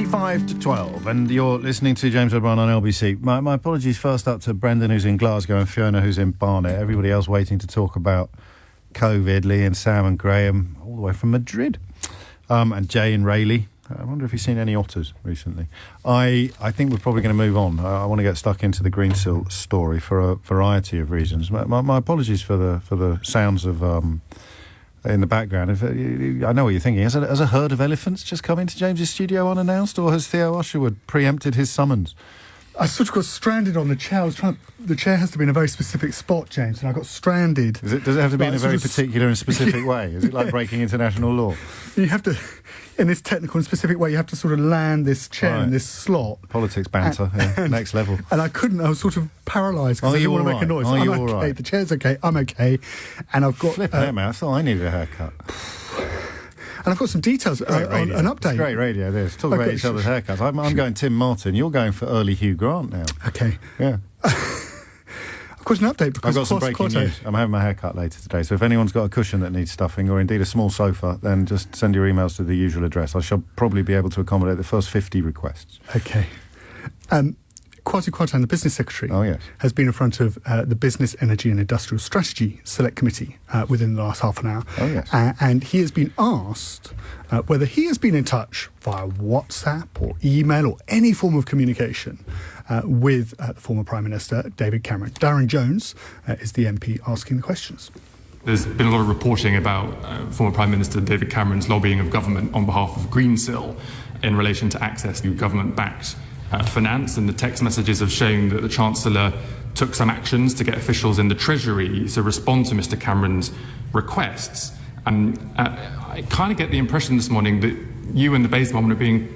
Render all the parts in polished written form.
25 to 12, and you're listening to James O'Brien on LBC. My apologies first up to Brendan, who's in Glasgow, and Fiona, who's in Barnet. Everybody else waiting to talk about COVID, Lee and Sam and Graham, all the way from Madrid. And Jay and Rayleigh. I wonder if you've seen any otters recently. I think we're probably going to move on. I want to get stuck into the Greensill story for a variety of reasons. My apologies for the sounds of in the background. I know what you're thinking. Has a herd of elephants just come into James's studio unannounced, or has Theo Usherwood preempted his summons? I sort of got stranded on the chair. The chair has to be in a very specific spot, James, and I got stranded. Does it have to be in a very particular and specific way? Is it like breaking international law? You have to, in this technical and specific way, you have to sort of land this chair in this slot. Politics banter, next level. And I couldn't. I was sort of paralysed because I didn't want to make a noise. I'm okay. Right? The chair's okay. I'm okay. And I've got... man, I thought I needed a haircut. And I've got some details on an update. It's great radio, this. Talk about each other's haircuts. I'm going Tim Martin. You're going for early Hugh Grant now. Okay. Yeah. Of course, an update because... I've got some breaking news. I'm having my haircut later today, so if anyone's got a cushion that needs stuffing, or indeed a small sofa, then just send your emails to the usual address. I shall probably be able to accommodate the first 50 requests. Okay. Kwasi Kwarteng, the Business Secretary, has been in front of the Business, Energy and Industrial Strategy Select Committee within the last half an hour. Oh, yes. And he has been asked whether he has been in touch via WhatsApp or email or any form of communication with the former Prime Minister, David Cameron. Darren Jones is the MP asking the questions. There's been a lot of reporting about former Prime Minister David Cameron's lobbying of government on behalf of Greensill in relation to access to government-backed finance, and the text messages have shown that the Chancellor took some actions to get officials in the Treasury to respond to Mr Cameron's requests. I kind of get the impression this morning that you and the Base Department are being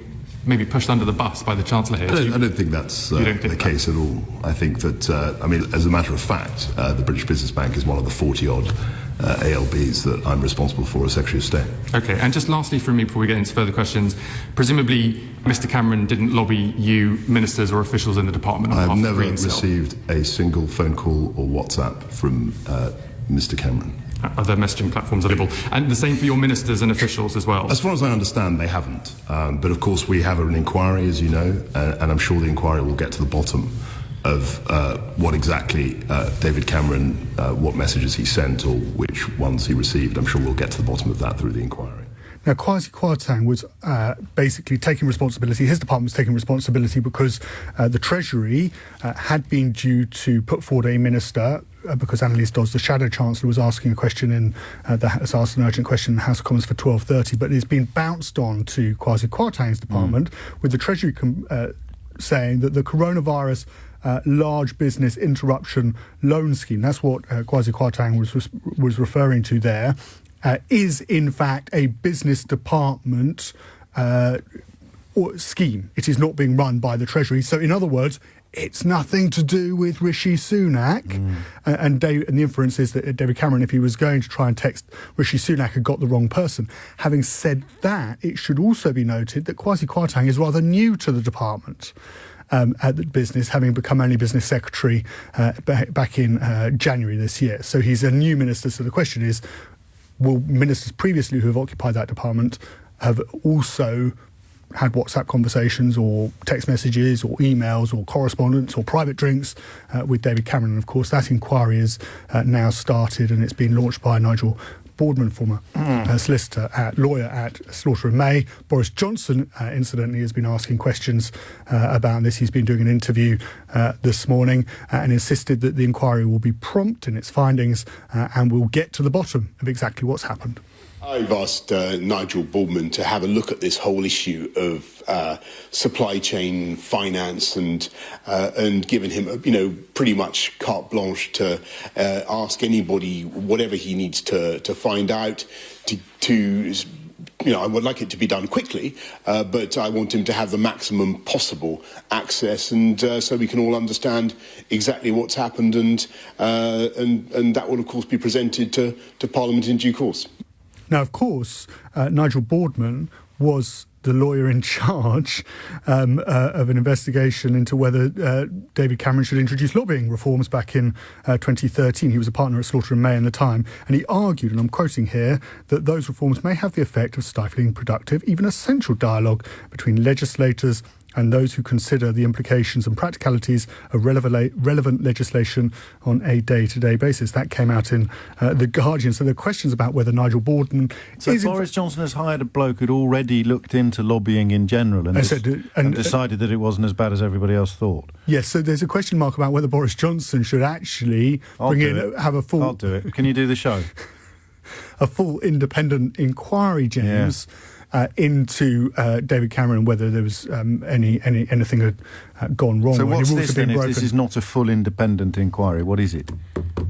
maybe pushed under the bus by the Chancellor here. I don't think that's the case at all. I think that, as a matter of fact, the British Business Bank is one of the 40-odd ALBs that I'm responsible for as Secretary of State. OK, and just lastly from me before we get into further questions, presumably Mr Cameron didn't lobby you, ministers or officials in the department on behalf of Greensill? I've never received a single phone call or WhatsApp from Mr Cameron. Other messaging platforms available. And the same for your ministers and officials as well? As far as I understand, they haven't. But of course we have an inquiry, as you know, and I'm sure the inquiry will get to the bottom of what exactly David Cameron, what messages he sent or which ones he received. I'm sure we'll get to the bottom of that through the inquiry. Now, Kwasi Kwarteng was basically taking responsibility. His department was taking responsibility because the Treasury had been due to put forward a minister because Annalise Dodds, the Shadow Chancellor, was asking a question has asked an urgent question in the House of Commons for 12:30, but it's been bounced on to Kwasi Kwarteng's department with the Treasury saying that the coronavirus large business interruption loan scheme, that's what Kwasi Kwarteng was referring to there, is in fact a business department scheme. It is not being run by the Treasury. So in other words, it's nothing to do with Rishi Sunak. And the inference is that David Cameron, if he was going to try and text Rishi Sunak, had got the wrong person. Having said that, it should also be noted that Kwasi Kwarteng is rather new to the department. At the business, having become only business secretary back in January this year. So he's a new minister. So the question is, will ministers previously who have occupied that department have also had WhatsApp conversations or text messages or emails or correspondence or private drinks with David Cameron? And of course, that inquiry is now started, and it's been launched by Nigel Boardman, former lawyer at Slaughter and May. Boris Johnson, incidentally, has been asking questions about this. He's been doing an interview this morning and insisted that the inquiry will be prompt in its findings and will get to the bottom of exactly what's happened. I've asked Nigel Boardman to have a look at this whole issue of supply chain finance and given him, pretty much carte blanche to ask anybody whatever he needs to find out. I would like it to be done quickly, but I want him to have the maximum possible access, and so we can all understand exactly what's happened, and that will of course be presented to Parliament in due course. Now, of course, Nigel Boardman was the lawyer in charge of an investigation into whether David Cameron should introduce lobbying reforms back in 2013. He was a partner at Slaughter and May in the time, and he argued, and I'm quoting here, that those reforms may have the effect of stifling productive, even essential dialogue between legislators and those who consider the implications and practicalities of relevant legislation on a day-to-day basis. That came out in The Guardian. So there are questions about whether Nigel Boardman... So Boris Johnson has hired a bloke who'd already looked into lobbying in general and decided that it wasn't as bad as everybody else thought. Yes, so there's a question mark about whether Boris Johnson should actually have a full... I'll do it. Can you do the show? A full independent inquiry, James... Yeah. Into David Cameron, whether there was anything had gone wrong. So or what's any rules this had been then? If broken. this is not a full independent inquiry, what is it?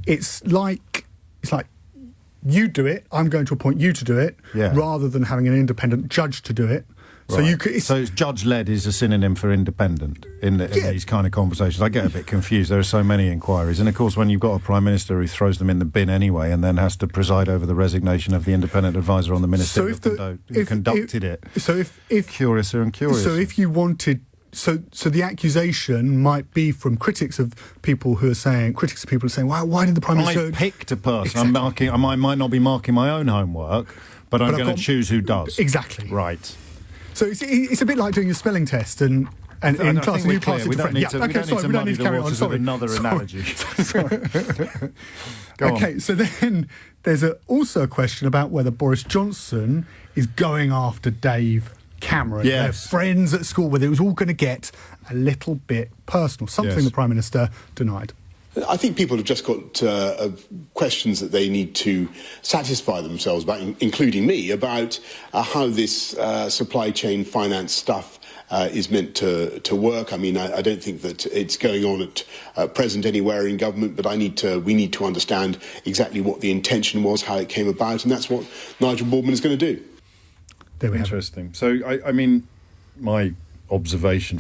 It's like you do it. I'm going to appoint you to do it, rather than having an independent judge to do it. So right. So judge-led is a synonym for independent in these kind of conversations. I get a bit confused. There are so many inquiries. And, of course, when you've got a Prime Minister who throws them in the bin anyway and then has to preside over the resignation of the independent advisor on the minister who conducted it. So if curiouser and curiouser. So if you wanted... So the accusation might be from critics of people who are saying, why did the Prime Minister... I've picked a person. Exactly. I might not be marking my own homework, but I'm going to choose who does. Exactly. Right. So it's a bit like doing a spelling test and in class, and you pass it we to don't need to muddy the waters with another analogy. Okay, so then there's also a question about whether Boris Johnson is going after Dave Cameron. Yes. They're friends at school, whether it was all going to get a little bit personal, something the Prime Minister denied. I think people have just got questions that they need to satisfy themselves about, including me, about how this supply chain finance stuff is meant to work. I mean, I don't think that it's going on at present anywhere in government, but we need to understand exactly what the intention was, how it came about, and that's what Nigel Boardman is going to do. Interesting. So, I mean, my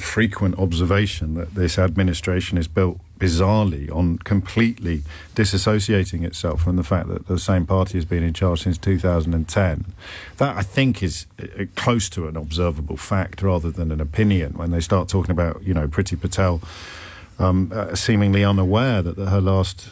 frequent observation that this administration is built bizarrely on completely disassociating itself from the fact that the same party has been in charge since 2010. That, I think, is close to an observable fact rather than an opinion when they start talking about, Priti Patel seemingly unaware that her last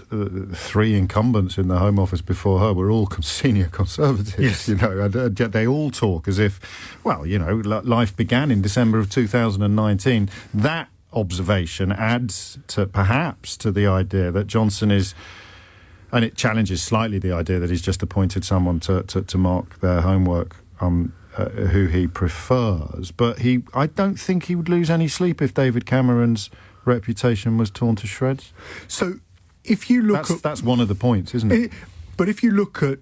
three incumbents in the Home Office before her were all senior Conservatives. Yes. They all talk as if, life began in December of 2019. That observation adds perhaps to the idea that Johnson is, and it challenges slightly the idea that he's just appointed someone to mark their homework who he prefers. But I don't think he would lose any sleep if David Cameron's reputation was torn to shreds. So if you look that's one of the points, isn't it? But if you look at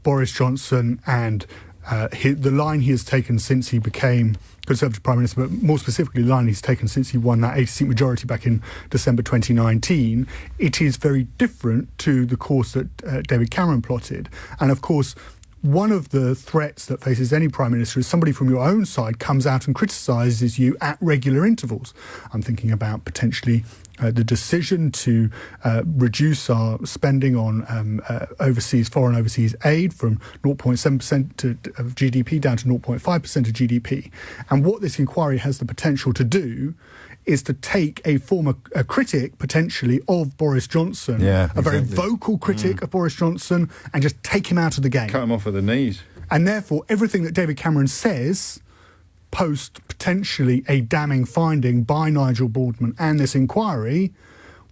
Boris Johnson and the line he has taken since he became Conservative Prime Minister, but more specifically the line he's taken since he won that 80-seat majority back in December 2019, it is very different to the course that David Cameron plotted. And of course, one of the threats that faces any Prime Minister is somebody from your own side comes out and criticises you at regular intervals. I'm thinking about potentially the decision to reduce our spending on foreign overseas aid from 0.7% of GDP down to 0.5% of GDP. And what this inquiry has the potential to do is to take a critic, potentially, of Boris Johnson, very vocal critic of Boris Johnson, and just take him out of the game. Cut him off at the knees. And therefore, everything that David Cameron says post potentially a damning finding by Nigel Boardman and this inquiry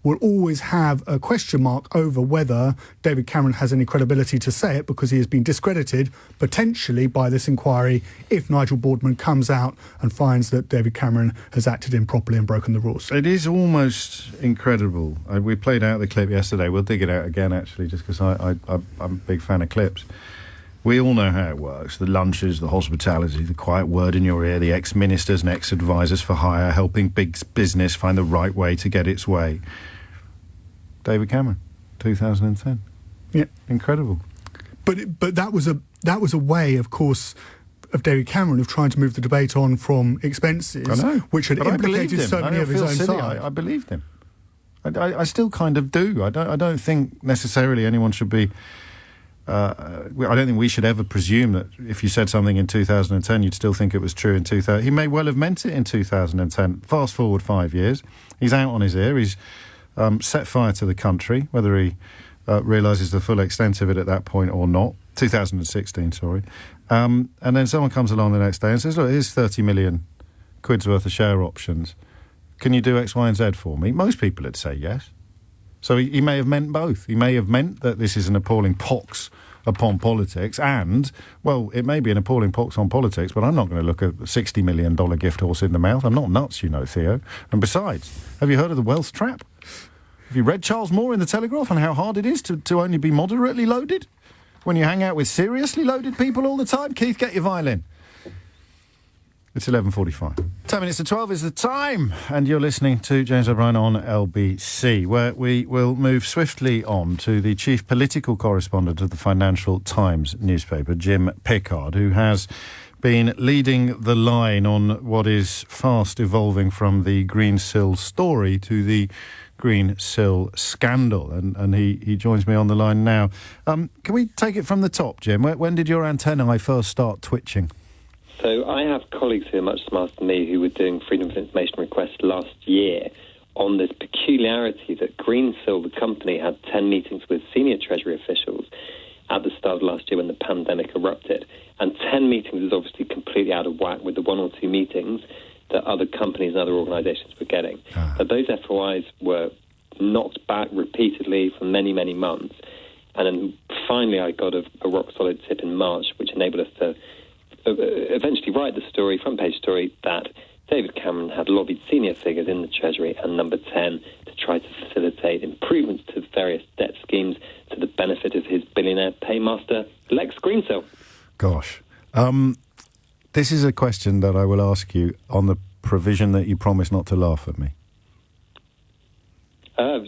will always have a question mark over whether David Cameron has any credibility to say it, because he has been discredited potentially by this inquiry if Nigel Boardman comes out and finds that David Cameron has acted improperly and broken the rules. It is almost incredible. We played out the clip yesterday. We'll dig it out again, actually, just because I'm a big fan of clips. We all know how it works. The lunches, the hospitality, the quiet word in your ear, the ex-ministers and ex-advisors for hire, helping big business find the right way to get its way. David Cameron, 2010. Yeah, incredible. But that was a way, of course, of David Cameron of trying to move the debate on from expenses, which had implicated so many of his own side. I believed him. I still kind of do. I don't think necessarily anyone should be I don't think we should ever presume that if you said something in 2010, you'd still think it was true in 2000. He may well have meant it in 2010. Fast forward 5 years, he's out on his ear. He's set fire to the country, whether he realises the full extent of it at that point or not. 2016, sorry. And then someone comes along the next day and says, look, here's 30 million quid's worth of share options. Can you do X, Y and Z for me? Most people would say yes. So he may have meant both. He may have meant that this is an appalling pox upon politics and, well, it may be an appalling pox on politics, but I'm not going to look at a $60 million gift horse in the mouth. I'm not nuts, you know, Theo. And besides, have you heard of the wealth trap? Have you read Charles Moore in The Telegraph on how hard it is to only be moderately loaded when you hang out with seriously loaded people all the time? Keith, get your violin. It's 11:45. 10 minutes to 12 is the time, and you're listening to James O'Brien on LBC, where we will move swiftly on to the chief political correspondent of the Financial Times newspaper, Jim Pickard, who has been leading the line on what is fast evolving from the Greensill story to the Greensill scandal, and he joins me on the line now. Can we take it from the top, Jim? When did your antennae first start twitching? So I have colleagues who are much smarter than me who were doing Freedom of Information requests last year on this peculiarity that Greensill, the company, had 10 meetings with senior Treasury officials at the start of last year when the pandemic erupted. And 10 meetings is obviously completely out of whack with the one or two meetings that other companies and other organisations were getting. But those FOIs were knocked back repeatedly for many, many months. And then finally I got a rock-solid tip in March, which enabled us to eventually write the story, front-page story, that David Cameron had lobbied senior figures in the Treasury and Number 10 to try to facilitate improvements to various debt schemes to the benefit of his billionaire paymaster, Lex Greensill. Gosh. This is a question that I will ask you on the provision that you promise not to laugh at me.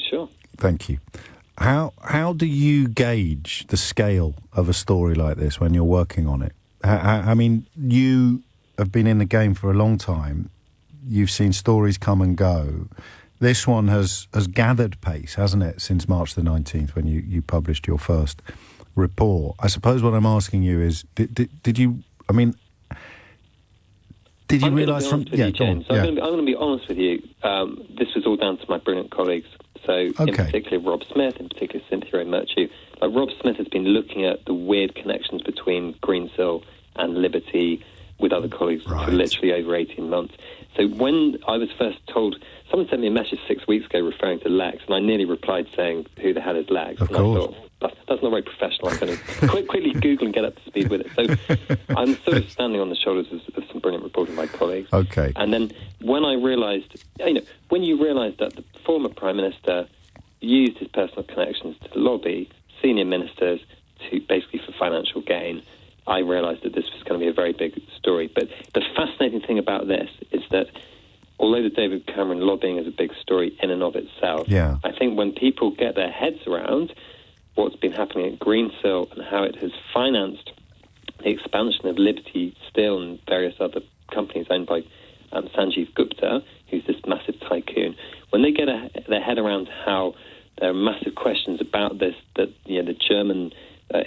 Sure. Thank you. How do you gauge the scale of a story like this when you're working on it? I mean, you have been in the game for a long time. You've seen stories come and go. This one has gathered pace, hasn't it, since March the 19th when you published your first report. I suppose what I'm asking you is, did you realise from... Yeah, James. I'm going to be honest with you. This was all down to my brilliant colleagues. So, in particular, Rob Smith, in particular, Cynthia O'Murchie. Rob Smith has been looking at the weird connections between Greensill and Liberty with other colleagues for literally over 18 months. So when I was first told... Someone sent me a message 6 weeks ago referring to Lex, and I nearly replied saying, who the hell is Lex? Of course. I thought, that's not very professional. I'm going to quickly Google and get up to speed with it. So I'm sort of standing on the shoulders of some brilliant reporting by colleagues. Okay. And then when I realised... when you realise that the former Prime Minister used his personal connections to lobby senior ministers to basically for financial gain, I realised that this was going to be a very big story. But the fascinating thing about this is that although the David Cameron lobbying is a big story in and of itself, I think when people get their heads around what's been happening at Greensill and how it has financed the expansion of Liberty Steel and various other companies owned by Sanjeev Gupta, who's this massive tycoon, when they get their head around how there are massive questions about this that the German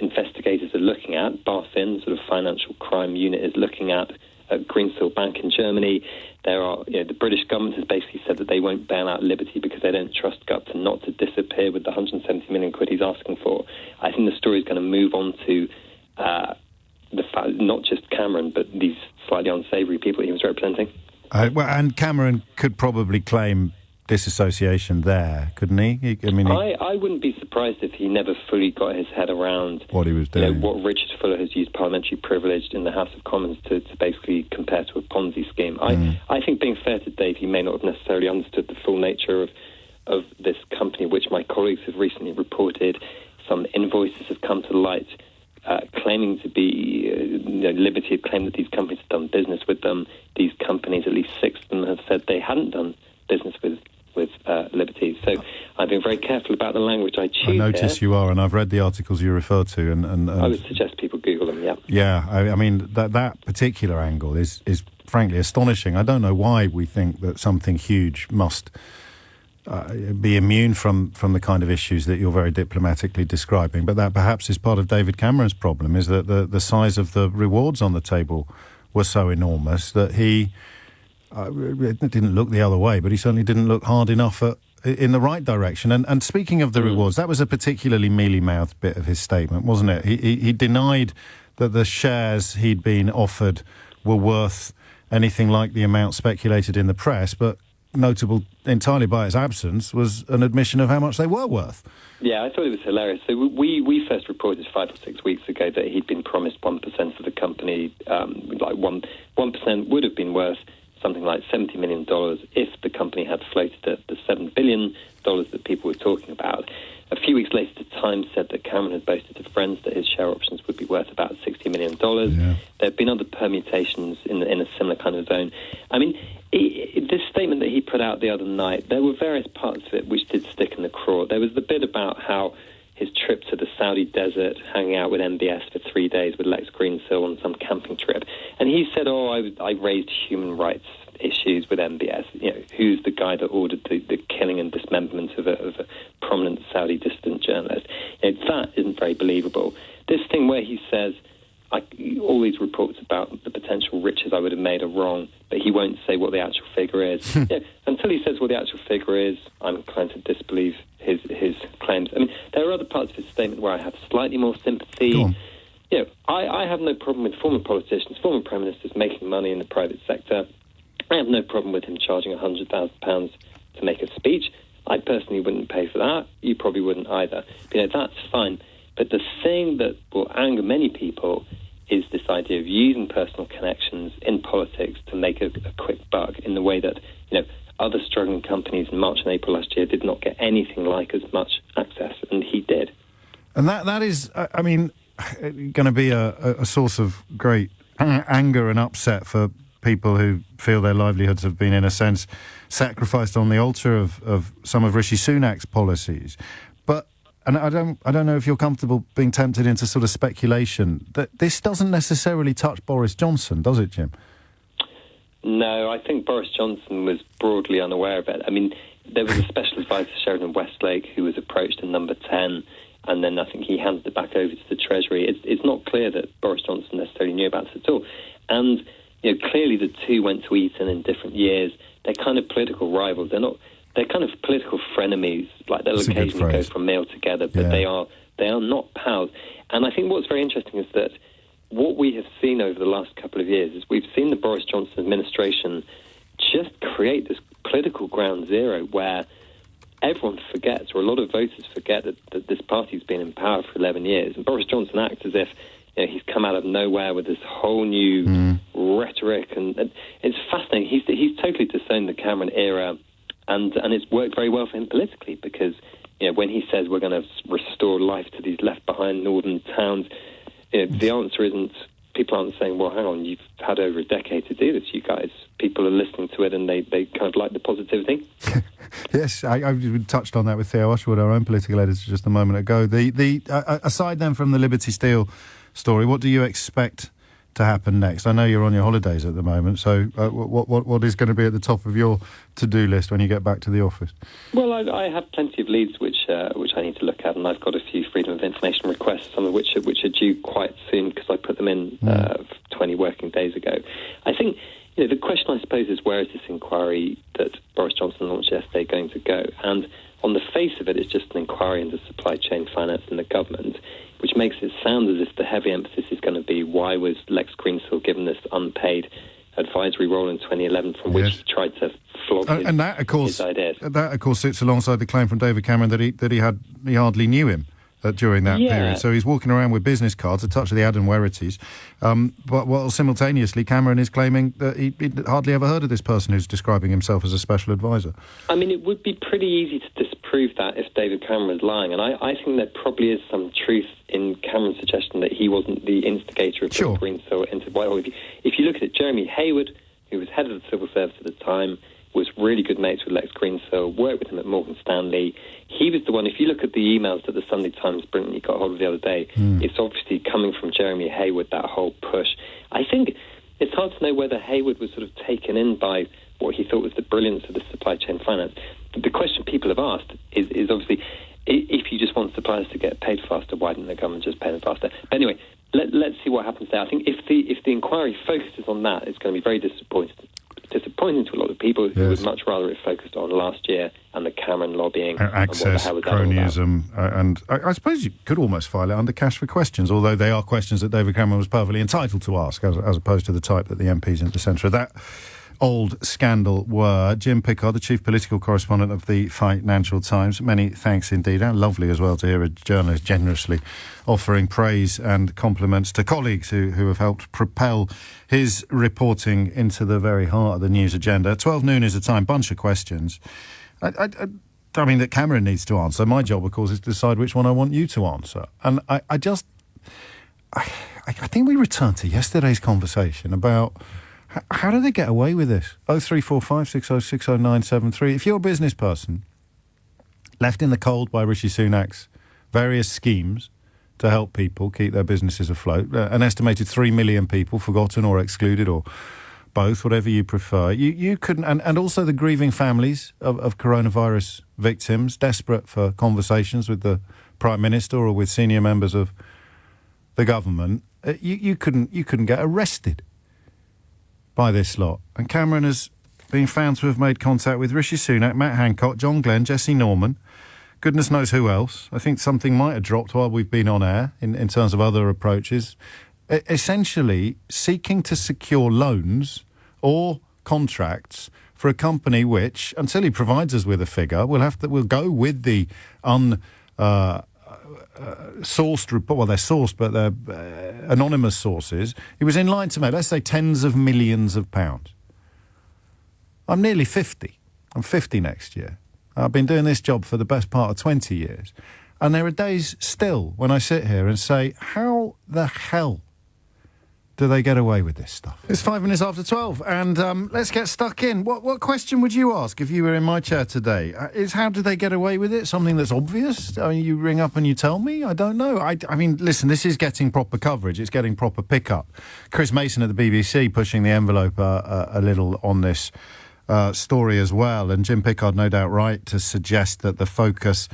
investigators are looking at, BaFin, sort of financial crime unit, is looking at Greensill Bank in Germany. There are, the British government has basically said that they won't bail out Liberty because they don't trust Gupta not to disappear with the 170 million quid he's asking for. I think the story is going to move on to the fact not just Cameron, but these slightly unsavoury people he was representing. And Cameron could probably claim disassociation there, couldn't he? I wouldn't be surprised if he never fully got his head around what he was doing. What Richard Fuller has used parliamentary privilege in the House of Commons to basically compare to a Ponzi scheme. I think, being fair to Dave, he may not have necessarily understood the full nature of this company, which my colleagues have recently reported. Some invoices have come to light claiming to be, Liberty had claimed that these companies had done business with them. These companies, at least 6 of them, have said they hadn't done business with Liberty. So I've been very careful about the language I choose. I notice you are, and I've read the articles you refer to. And I would suggest people Google them, yeah. Yeah, I mean, that particular angle is frankly astonishing. I don't know why we think that something huge must be immune from the kind of issues that you're very diplomatically describing. But that perhaps is part of David Cameron's problem, is that the size of the rewards on the table were so enormous that he didn't look the other way, but he certainly didn't look hard enough in the right direction. And speaking of the rewards, that was a particularly mealy-mouthed bit of his statement, wasn't it? He denied that the shares he'd been offered were worth anything like the amount speculated in the press, but notable entirely by its absence was an admission of how much they were worth. Yeah, I thought it was hilarious. So we first reported 5 or 6 weeks ago that he'd been promised 1% of the company, like 1% would have been worth something like $70 million if the company had floated at the $7 billion that people were talking about. A few weeks later, the Times said that Cameron had boasted to friends that his share options would be worth about $60 million. Yeah. There have been other permutations in a similar kind of zone. I mean, this statement that he put out the other night, there were various parts of it which did stick in the craw. There was the bit about how his trip to the Saudi desert, hanging out with MBS for 3 days with Lex Greensill on some camping trip. And he said, I raised human rights issues with MBS. You know, who's the guy that ordered the killing and dismemberment of a prominent Saudi dissident journalist? You know, that isn't very believable. This thing where he says, all these reports about the potential riches I would have made are wrong, but he won't say what the actual figure is. Until he says what the actual figure is, I'm inclined to disbelieve his claims. I mean, there are other parts of his statement where I have slightly more sympathy. Go on. You know, I have no problem with former politicians, former prime ministers making money in the private sector. I have no problem with him charging £100,000 to make a speech. I personally wouldn't pay for that. You probably wouldn't either. But, you know, that's fine. But the thing that will anger many people is this idea of using personal connections in politics to make a quick buck in the way that, you know, other struggling companies in March and April last year did not get anything like as much access, and he did. And that is, I mean, going to be a source of great anger and upset for people who feel their livelihoods have been, in a sense, sacrificed on the altar of some of Rishi Sunak's policies. But, and I don't know if you're comfortable being tempted into sort of speculation, that this doesn't necessarily touch Boris Johnson, does it, Jim? No, I think Boris Johnson was broadly unaware of it. I mean, there was a special advisor, Sheridan Westlake, who was approached in number 10, and then I think he handed it back over to the Treasury. It's not clear that Boris Johnson necessarily knew about it at all. And, you know, clearly the two went to Eton in different years. They're kind of political rivals. They're kind of political frenemies. Like, they'll occasionally go for a meal together, but they are not pals. And I think what's very interesting is that what we have seen over the last couple of years is we've seen the Boris Johnson administration just create this political ground zero where everyone forgets, or a lot of voters forget, that this party's been in power for 11 years. And Boris Johnson acts as if, you know, he's come out of nowhere with this whole new rhetoric. And it's fascinating. He's totally disowned the Cameron era, and it's worked very well for him politically because, you know, when he says we're going to restore life to these left-behind northern towns, you know, the answer isn't, people aren't saying, well, hang on, you've had over a decade to do this, you guys. People are listening to it and they kind of like the positivity. Yes, I touched on that with Theo Usherwood, our own political editor, just a moment ago. Aside then from the Liberty Steel story, what do you expect to happen next? I know you're on your holidays at the moment, so what is going to be at the top of your to-do list when you get back to the office? Well, I have plenty of leads which I need to look at, and I've got a few Freedom of Information requests, some of which are due quite soon because I put them in 20 working days ago. I think, you know, the question, I suppose, is where is this inquiry that Boris Johnson launched yesterday going to go? And on the face of it, it's just an inquiry into supply chain finance in the government, which makes it sound as if the heavy emphasis is going to be why was Lex Greensill given this unpaid advisory role in 2011 from which he tried to flog his, and that, of course, his ideas. That, of course, sits alongside the claim from David Cameron that he hardly knew him during that period. So he's walking around with business cards, a touch of the Adam Werrities. But simultaneously, Cameron is claiming that he'd hardly ever heard of this person who's describing himself as a special advisor. I mean, it would be pretty easy to disprove that if David Cameron was lying. And I think there probably is some truth in Cameron's suggestion that he wasn't the instigator of putting Greensill into Whitehall. If you look at it, Jeremy Hayward, who was head of the civil service at the time, was really good mates with Lex Greensill, worked with him at Morgan Stanley. He was the one, if you look at the emails that the Sunday Times brilliantly got hold of the other day, it's obviously coming from Jeremy Hayward, that whole push. I think it's hard to know whether Hayward was sort of taken in by what he thought was the brilliance of the supply chain finance. the question people have asked is obviously, if you just want suppliers to get paid faster, why didn't the government just pay them faster? But anyway, let's see what happens there. I think if the inquiry focuses on that, it's going to be very disappointing to a lot of people who would much rather it focused on last year and the Cameron lobbying, access, and what the hell was that all about. cronyism, and I suppose you could almost file it under cash for questions, although they are questions that David Cameron was perfectly entitled to ask, as opposed to the type that the MPs in the centre of that old scandal were. Jim Pickard, the chief political correspondent of the Financial Times, many thanks indeed, and lovely as well to hear a journalist generously offering praise and compliments to colleagues who have helped propel his reporting into the very heart of the news agenda. 12 noon is the time, bunch of questions. I mean, that Cameron needs to answer. My job, of course, is to decide which one I want you to answer. And I think we return to yesterday's conversation about how do they get away with this? 0345 60 60973. If you're a business person left in the cold by Rishi Sunak's various schemes to help people keep their businesses afloat, an estimated 3 million people forgotten or excluded or both, whatever you prefer, you couldn't, and also the grieving families of coronavirus victims desperate for conversations with the Prime Minister or with senior members of the government, you couldn't get arrested by this lot. And Cameron has been found to have made contact with Rishi Sunak, Matt Hancock, John Glenn, Jesse Norman, goodness knows who else. I think something might have dropped while we've been on air in terms of other approaches. Essentially seeking to secure loans or contracts for a company which, until he provides us with a figure, we'll go with the sourced report. Well, they're sourced, but they're anonymous sources. He was in line to make, let's say, tens of millions of pounds. I'm nearly 50. I'm 50 next year. I've been doing this job for the best part of 20 years. And there are days still when I sit here and say, how the hell do they get away with this stuff? It's 5 minutes after 12, and let's get stuck in. What question would you ask if you were in my chair today? Is how do they get away with it? Something that's obvious? I mean, you ring up and you tell me? I don't know. I mean, listen, this is getting proper coverage. It's getting proper pickup. Chris Mason at the BBC pushing the envelope a little on this story as well, and Jim Pickard, no doubt right, to suggest that the focus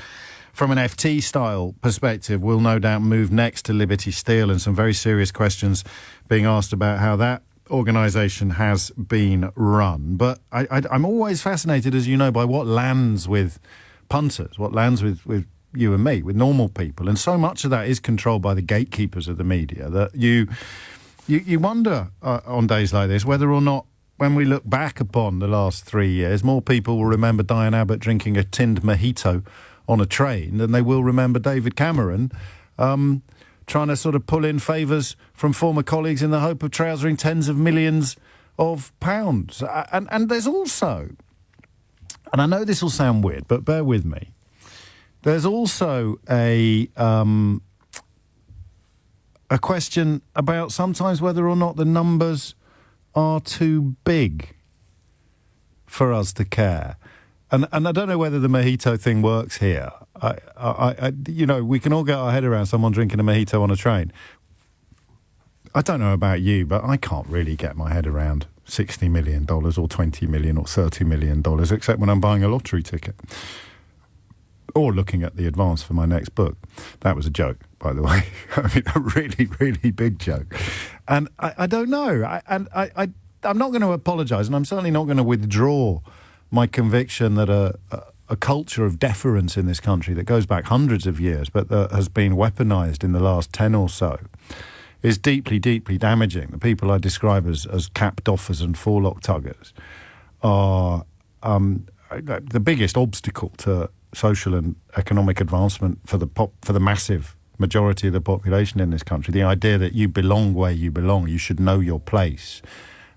from an FT-style perspective will no doubt move next to Liberty Steel, and some very serious questions being asked about how that organisation has been run. But I'm always fascinated, as you know, by what lands with punters, what lands with you and me, with normal people. And so much of that is controlled by the gatekeepers of the media that you wonder on days like this whether or not, when we look back upon the last 3 years, more people will remember Diane Abbott drinking a tinned mojito on a train than they will remember David Cameron trying to sort of pull in favours from former colleagues in the hope of trousering tens of millions of pounds. And there's also, and I know this will sound weird, but bear with me, there's also a question about sometimes whether or not the numbers are too big for us to care. And I don't know whether the mojito thing works here. You know, we can all get our head around someone drinking a mojito on a train. I don't know about you, but I can't really get my head around $60 million or $20 million or $30 million, except when I'm buying a lottery ticket or looking at the advance for my next book. That was a joke, by the way. I mean, a really, really big joke. And I don't know. I'm not going to apologise, and I'm certainly not going to withdraw my conviction that a culture of deference in this country that goes back hundreds of years, but that has been weaponised in the last 10 or so, is deeply, deeply damaging. The people I describe as cap doffers and forelock tuggers are the biggest obstacle to social and economic advancement for the massive majority of the population in this country. The idea that you belong where you belong, you should know your place,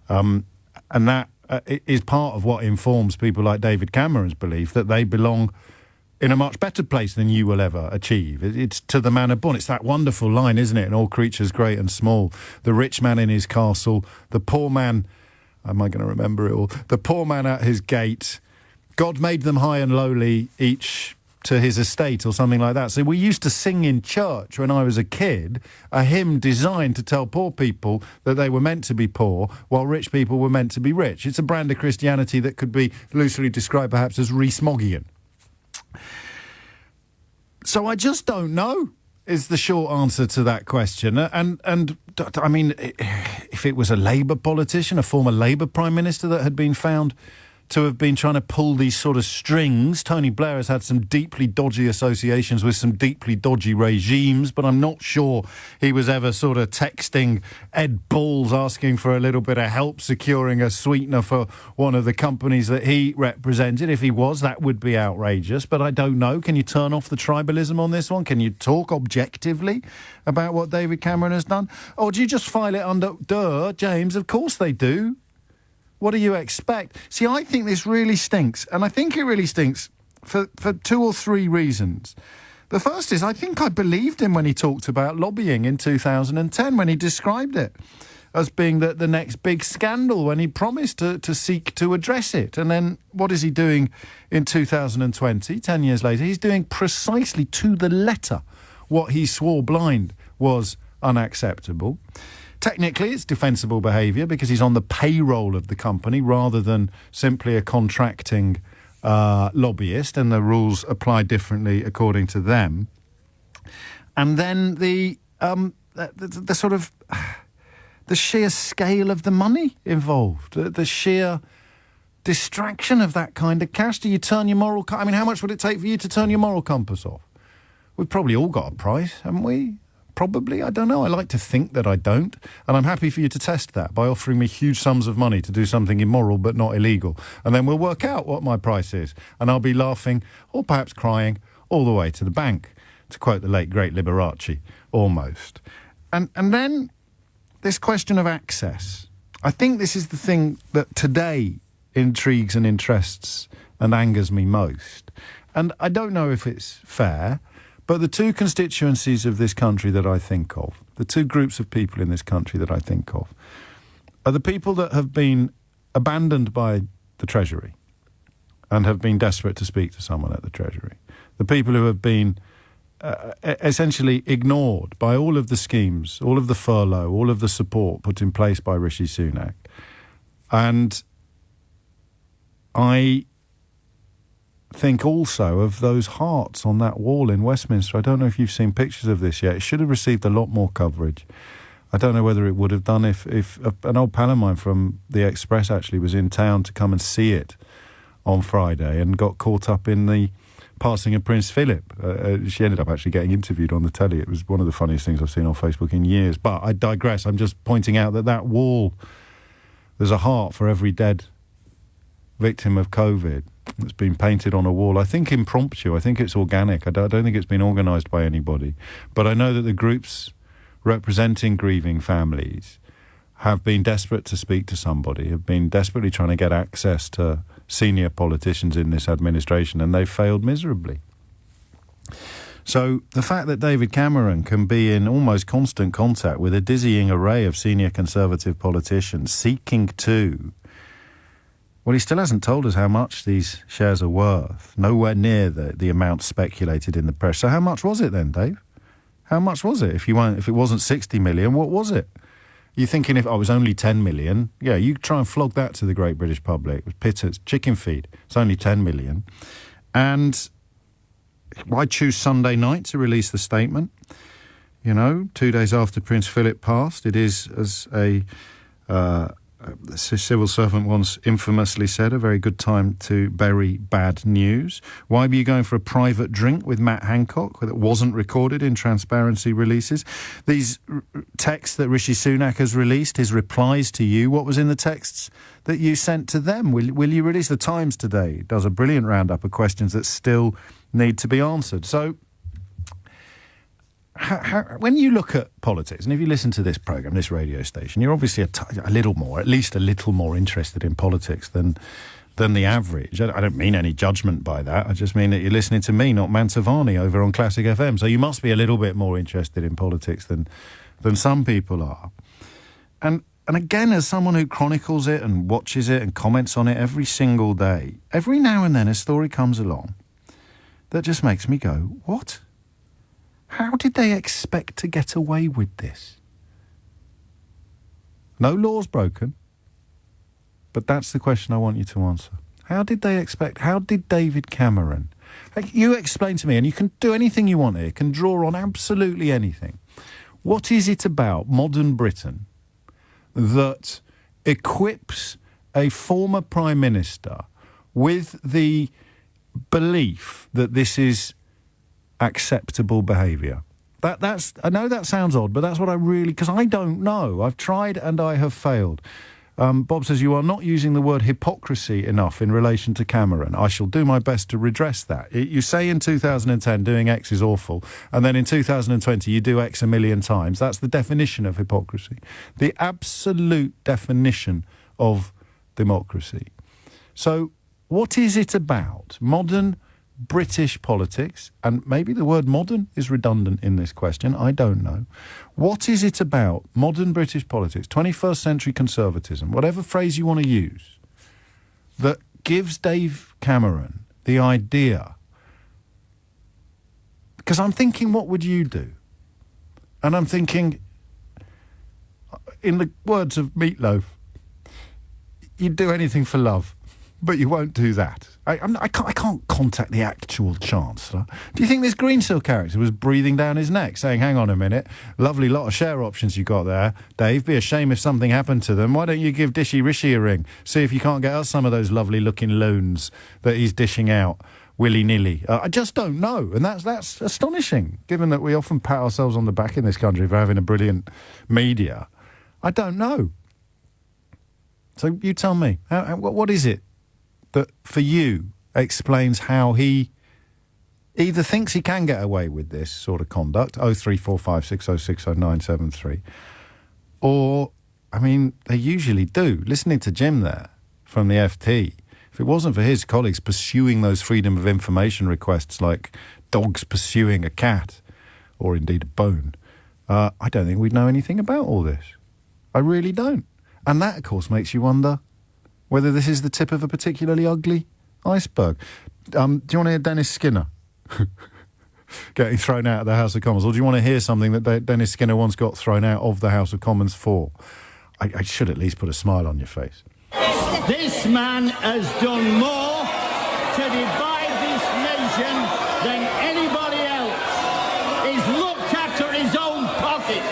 and that is part of what informs people like David Cameron's belief that they belong in a much better place than you will ever achieve. It's to the manner born. It's that wonderful line, isn't it? In All Creatures Great and Small, the rich man in his castle, the poor man, am I going to remember it all? The poor man at his gate. God made them high and lowly, each to his estate or something like that. So we used to sing in church when I was a kid, a hymn designed to tell poor people that they were meant to be poor while rich people were meant to be rich. It's a brand of Christianity that could be loosely described perhaps as Rees-Moggian. So I just don't know, is the short answer to that question. And I mean, if it was a Labour politician, a former Labour Prime Minister that had been found to have been trying to pull these sort of strings. Tony Blair has had some deeply dodgy associations with some deeply dodgy regimes, but I'm not sure he was ever sort of texting Ed Balls asking for a little bit of help securing a sweetener for one of the companies that he represented. If he was, that would be outrageous, but I don't know. Can you turn off the tribalism on this one? Can you talk objectively about what David Cameron has done? Or do you just file it under, James, of course they do. What do you expect? See, I think this really stinks, and I think it really stinks for 2 or 3 reasons. The first is I think I believed him when he talked about lobbying in 2010, when he described it as being the next big scandal, when he promised to seek to address it. And then what is he doing in 2020, 10 years later? He's doing precisely to the letter what he swore blind was unacceptable. Technically, it's defensible behaviour because he's on the payroll of the company rather than simply a contracting lobbyist, and the rules apply differently according to them. And then the sort of the sheer scale of the money involved, the sheer distraction of that kind of cash. Do you turn your moral? I mean, how much would it take for you to turn your moral compass off? We've probably all got a price, haven't we? Probably, I don't know. I like to think that I don't. And I'm happy for you to test that by offering me huge sums of money to do something immoral but not illegal. And then we'll work out what my price is. And I'll be laughing, or perhaps crying, all the way to the bank, to quote the late, great Liberace, almost. And then this question of access. I think this is the thing that today intrigues and interests and angers me most. And I don't know if it's fair, but the 2 constituencies of this country that I think of, the 2 groups of people in this country that I think of, are the people that have been abandoned by the Treasury and have been desperate to speak to someone at the Treasury. The people who have been essentially ignored by all of the schemes, all of the furlough, all of the support put in place by Rishi Sunak. And I think also of those hearts on that wall in Westminster. I don't know if you've seen pictures of this yet. It should have received a lot more coverage. I don't know whether it would have done if an old pal of mine from the Express actually was in town to come and see it on Friday and got caught up in the passing of Prince Philip. She ended up actually getting interviewed on the telly. It was one of the funniest things I've seen on Facebook in years. But I digress. I'm just pointing out that wall, there's a heart for every dead victim of COVID that's been painted on a wall. I think impromptu. I think it's organic. I don't think it's been organised by anybody. But I know that the groups representing grieving families have been desperate to speak to somebody, have been desperately trying to get access to senior politicians in this administration, and they've failed miserably. So the fact that David Cameron can be in almost constant contact with a dizzying array of senior Conservative politicians seeking to... Well, he still hasn't told us how much these shares are worth. Nowhere near the amount speculated in the press. So how much was it then, Dave? How much was it? If it wasn't 60 million, what was it? You're thinking if I was only 10 million, yeah, you try and flog that to the great British public. It was pittance, chicken feed. It's only 10 million. And why choose Sunday night to release the statement? 2 days after Prince Philip passed. It is, as a civil servant once infamously said, a very good time to bury bad news. Why were you going for a private drink with Matt Hancock that wasn't recorded in transparency releases? These texts that Rishi Sunak has released, his replies to you, what was in the texts that you sent to them? Will you release? The Times today does a brilliant roundup of questions that still need to be answered. So when you look at politics, and if you listen to this programme, this radio station, you're obviously at least a little more interested in politics than the average. I don't mean any judgment by that. I just mean that you're listening to me, not Mantovani, over on Classic FM. So you must be a little bit more interested in politics than some people are. And again, as someone who chronicles it and watches it and comments on it every single day, every now and then a story comes along that just makes me go, what? How did they expect to get away with this? No laws broken, but that's the question I want you to answer. How did David Cameron... You explain to me, and you can do anything you want here, can draw on absolutely anything. What is it about modern Britain that equips a former Prime Minister with the belief that this is acceptable behaviour? I know that sounds odd, but that's what I really... Because I don't know. I've tried and I have failed. Bob says, you are not using the word hypocrisy enough in relation to Cameron. I shall do my best to redress that. You say in 2010 doing X is awful, and then in 2020 you do X a million times. That's the definition of hypocrisy. The absolute definition of democracy. So what is it about modern British politics, and maybe the word modern is redundant in this question, I don't know. What is it about modern British politics, 21st century conservatism, whatever phrase you want to use, that gives Dave Cameron the idea? Because I'm thinking, what would you do? And I'm thinking, in the words of Meatloaf, you'd do anything for love, but you won't do that. I can't contact the actual Chancellor. Do you think this Greensill character was breathing down his neck, saying, hang on a minute, lovely lot of share options you got there, Dave, be a shame if something happened to them. Why don't you give Dishy Rishi a ring? See if you can't get us some of those lovely-looking loans that he's dishing out willy-nilly. I just don't know, and that's astonishing, given that we often pat ourselves on the back in this country for having a brilliant media. I don't know. So you tell me, what is it that, for you, explains how he either thinks he can get away with this sort of conduct, 03456060973, or, I mean, they usually do. Listening to Jim there from the FT, if it wasn't for his colleagues pursuing those freedom of information requests like dogs pursuing a cat, or indeed a bone, I don't think we'd know anything about all this. I really don't. And that, of course, makes you wonder whether this is the tip of a particularly ugly iceberg. Do you want to hear Dennis Skinner getting thrown out of the House of Commons? Or do you want to hear something that Dennis Skinner once got thrown out of the House of Commons for? I should at least put a smile on your face. This man has done more to divide this nation than anybody else. He's looked after his own pocket.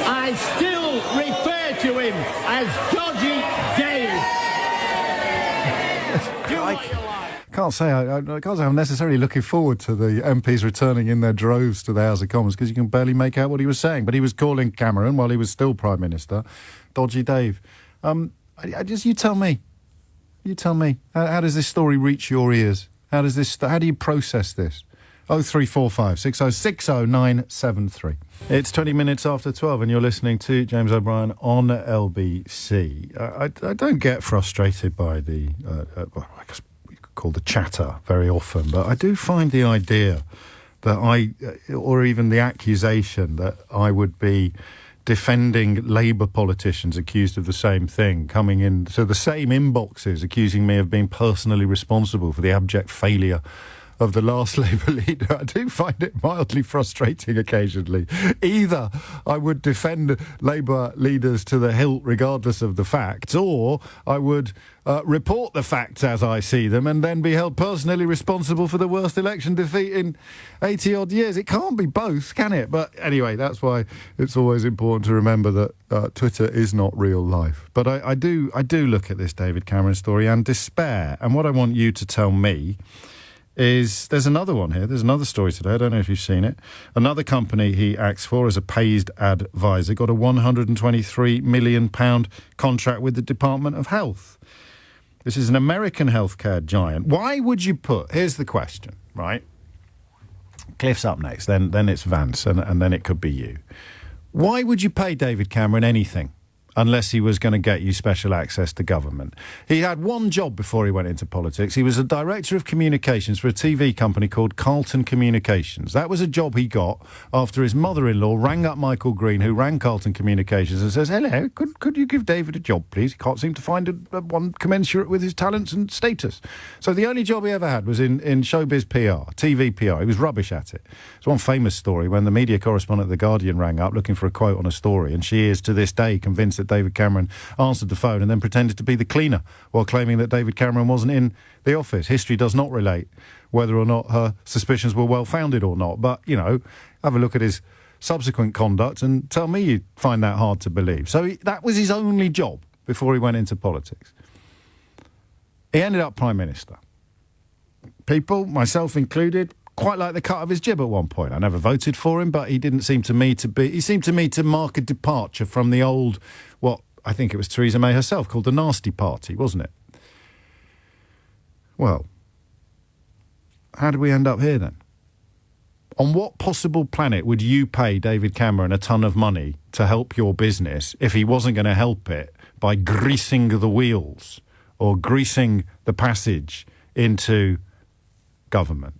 I still refer to him as Dodgy Dave. I can't say I'm necessarily looking forward to the MPs returning in their droves to the House of Commons, because you can barely make out what he was saying. But he was calling Cameron, while he was still Prime Minister, Dodgy Dave. You tell me. You tell me. How does this story reach your ears? How do you process this? 0345 6060973. It's 20 minutes after 12 and you're listening to James O'Brien on LBC. I don't get frustrated by the, I guess you could call the chatter very often, but I do find the idea that or even the accusation that I would be defending Labour politicians accused of the same thing, coming into the same inboxes accusing me of being personally responsible for the abject failure of the last Labour leader. I do find it mildly frustrating occasionally. Either I would defend Labour leaders to the hilt regardless of the facts, or I would report the facts as I see them and then be held personally responsible for the worst election defeat in 80-odd years. It can't be both, can it? But anyway, that's why it's always important to remember that Twitter is not real life. But I do look at this David Cameron story and despair. And what I want you to tell me is there's another one here. There's another story today. I don't know if you've seen it. Another company he acts for as a paid advisor got a £123 million contract with the Department of Health. This is an American healthcare giant. Why would you here's the question, right? Cliff's up next, then it's Vance, and then it could be you. Why would you pay David Cameron anything? unless he was going to get you special access to government. He had one job before he went into politics. He was a director of communications for a TV company called Carlton Communications. That was a job he got after his mother-in-law rang up Michael Green, who ran Carlton Communications, and says, hello, could you give David a job, please? He can't seem to find one commensurate with his talents and status. So the only job he ever had was in showbiz PR, TV PR. He was rubbish at it. There's one famous story when the media correspondent at The Guardian rang up looking for a quote on a story, and she is to this day convinced that David Cameron answered the phone and then pretended to be the cleaner while claiming that David Cameron wasn't in the office. History does not relate whether or not her suspicions were well-founded or not. But, you know, have a look at his subsequent conduct and tell me you find that hard to believe. So that was his only job before he went into politics. He ended up Prime Minister. People, myself included, quite like the cut of his jib at one point. I never voted for him, but he didn't seem to me to be... He seemed to me to mark a departure from the old, what I think it was Theresa May herself called the Nasty Party, wasn't it? Well, how did we end up here then? On what possible planet would you pay David Cameron a ton of money to help your business if he wasn't going to help it by greasing the wheels or greasing the passage into government?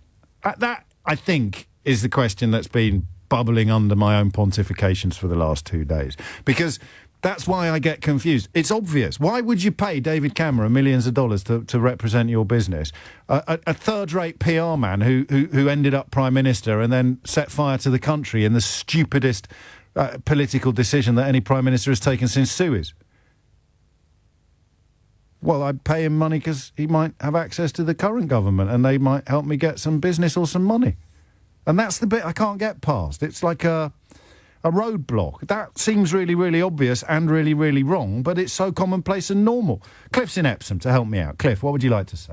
That, I think, is the question that's been bubbling under my own pontifications for the last 2 days. Because that's why I get confused. It's obvious. Why would you pay David Cameron millions of dollars to represent your business? A third-rate PR man who ended up Prime Minister and then set fire to the country in the stupidest political decision that any Prime Minister has taken since Suez. Well, I'd pay him money because he might have access to the current government and they might help me get some business or some money. And that's the bit I can't get past. It's like a roadblock. That seems really, really obvious and really, really wrong, but it's so commonplace and normal. Cliff's in Epsom to help me out. Cliff, what would you like to say?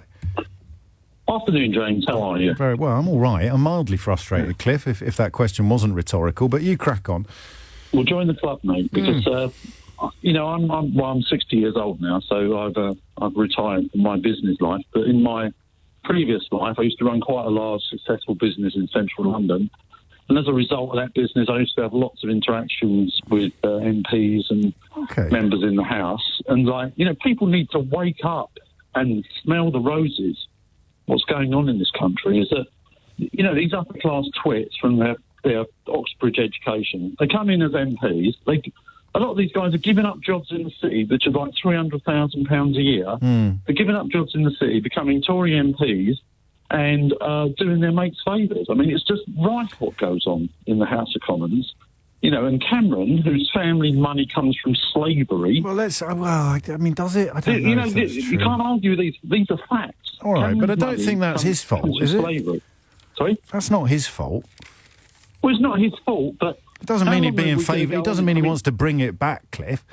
Afternoon, James. How are you? Very well. I'm all right. I'm mildly frustrated, Cliff, if that question wasn't rhetorical, but you crack on. Well, join the club, mate, because... you know, I'm 60 years old now, so I've retired from my business life. But in my previous life, I used to run quite a large, successful business in central London. And as a result of that business, I used to have lots of interactions with MPs and members in the House. And, like, you know, people need to wake up and smell the roses. What's going on in this country is that, you know, these upper-class twits from their Oxbridge education, they come in as MPs, a lot of these guys are giving up jobs in the city, which are like £300,000 a year. They're giving up jobs in the city, becoming Tory MPs and doing their mates favours. I mean, it's just rife what goes on in the House of Commons. You know, and Cameron, whose family money comes from slavery... Well, I mean, does it? I don't know. You know, you can't argue these. These are facts. All right, Cameron's but I don't think that's his fault, is it? Slavery. Sorry? That's not his fault. Well, it's not his fault, but... It doesn't mean he'd be in favour. It doesn't mean he wants to bring it back, Cliff.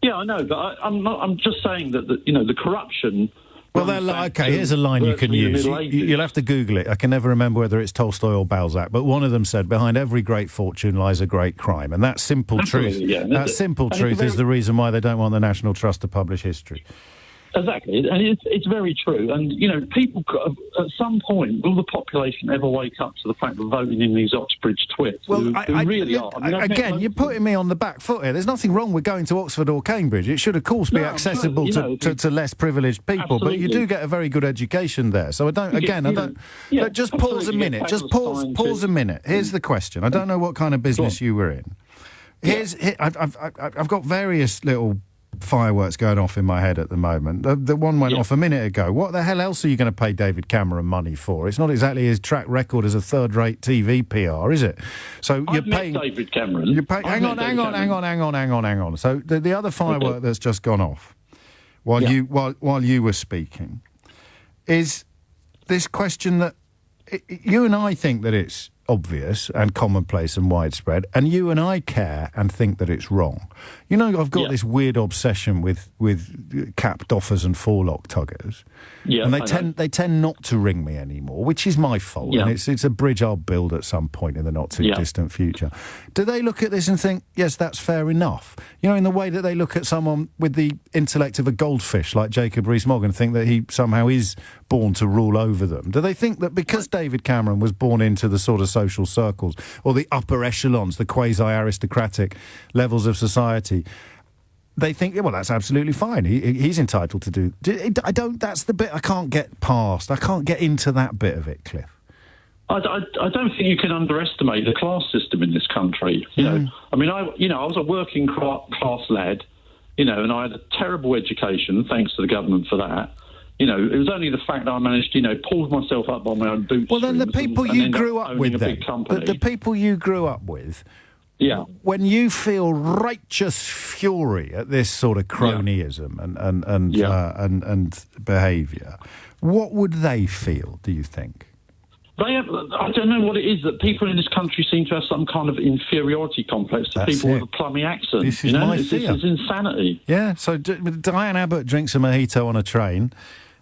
Yeah, I know, but I'm not. I'm just saying that you know, the corruption. Well, okay. Here's a line you can use. You'll have to Google it. I can never remember whether it's Tolstoy or Balzac, but one of them said, "Behind every great fortune lies a great crime," and that simple truth. Yeah, that simple truth is the reason why they don't want the National Trust to publish history. Exactly, and it's very true. And, you know, people, at some point, will the population ever wake up to the fact that voting in these Oxbridge twits, who really are? I mean, again, you're putting me on the back foot here. There's nothing wrong with going to Oxford or Cambridge. It should, of course, be accessible to less privileged people, absolutely. But you do get a very good education there. So just pause a minute. Just pause a minute. Here's the question. I don't know what kind of business you were in. I've got various little fireworks going off in my head at the moment. The one went off a minute ago. What the hell else are you going to pay David Cameron money for? It's not exactly his track record as a third-rate TV PR, is it? So you're paying David Cameron. Hang on. So the other firework that's just gone off while you were speaking is this question that you and I think that it's obvious and commonplace and widespread, and you and I care and think that it's wrong. You know, I've got this weird obsession with cap doffers and forelock tuggers, and they tend not to ring me anymore, which is my fault, and it's a bridge I'll build at some point in the not too distant future. Do they look at this and think, yes, that's fair enough? You know, in the way that they look at someone with the intellect of a goldfish like Jacob Rees-Mogg and think that he somehow is born to rule over them? Do they think that because David Cameron was born into the sort of social circles or the upper echelons, the quasi-aristocratic levels of society, they think, well, that's absolutely fine. He's entitled to do. I don't. That's the bit I can't get past. I can't get into that bit of it, Cliff. I don't think you can underestimate the class system in this country. You know, I mean, I was a working class lad, and I had a terrible education, thanks to the government for that. It was only the fact that I managed, pulled myself up by my own bootstraps. Well, then the people you grew up with, the people you grew up with, yeah. When you feel righteous fury at this sort of cronyism and behaviour, what would they feel? Do you think? I don't know what it is that people in this country seem to have some kind of inferiority complex to people with a plummy accent. This is my fear. This is insanity. Yeah, so Diane Abbott drinks a mojito on a train,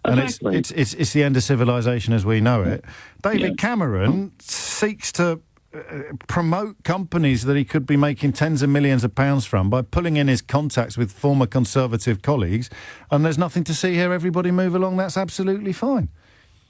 and exactly. it's the end of civilization as we know it. David Cameron seeks to promote companies that he could be making tens of millions of pounds from by pulling in his contacts with former Conservative colleagues, and there's nothing to see here. Everybody move along. That's absolutely fine.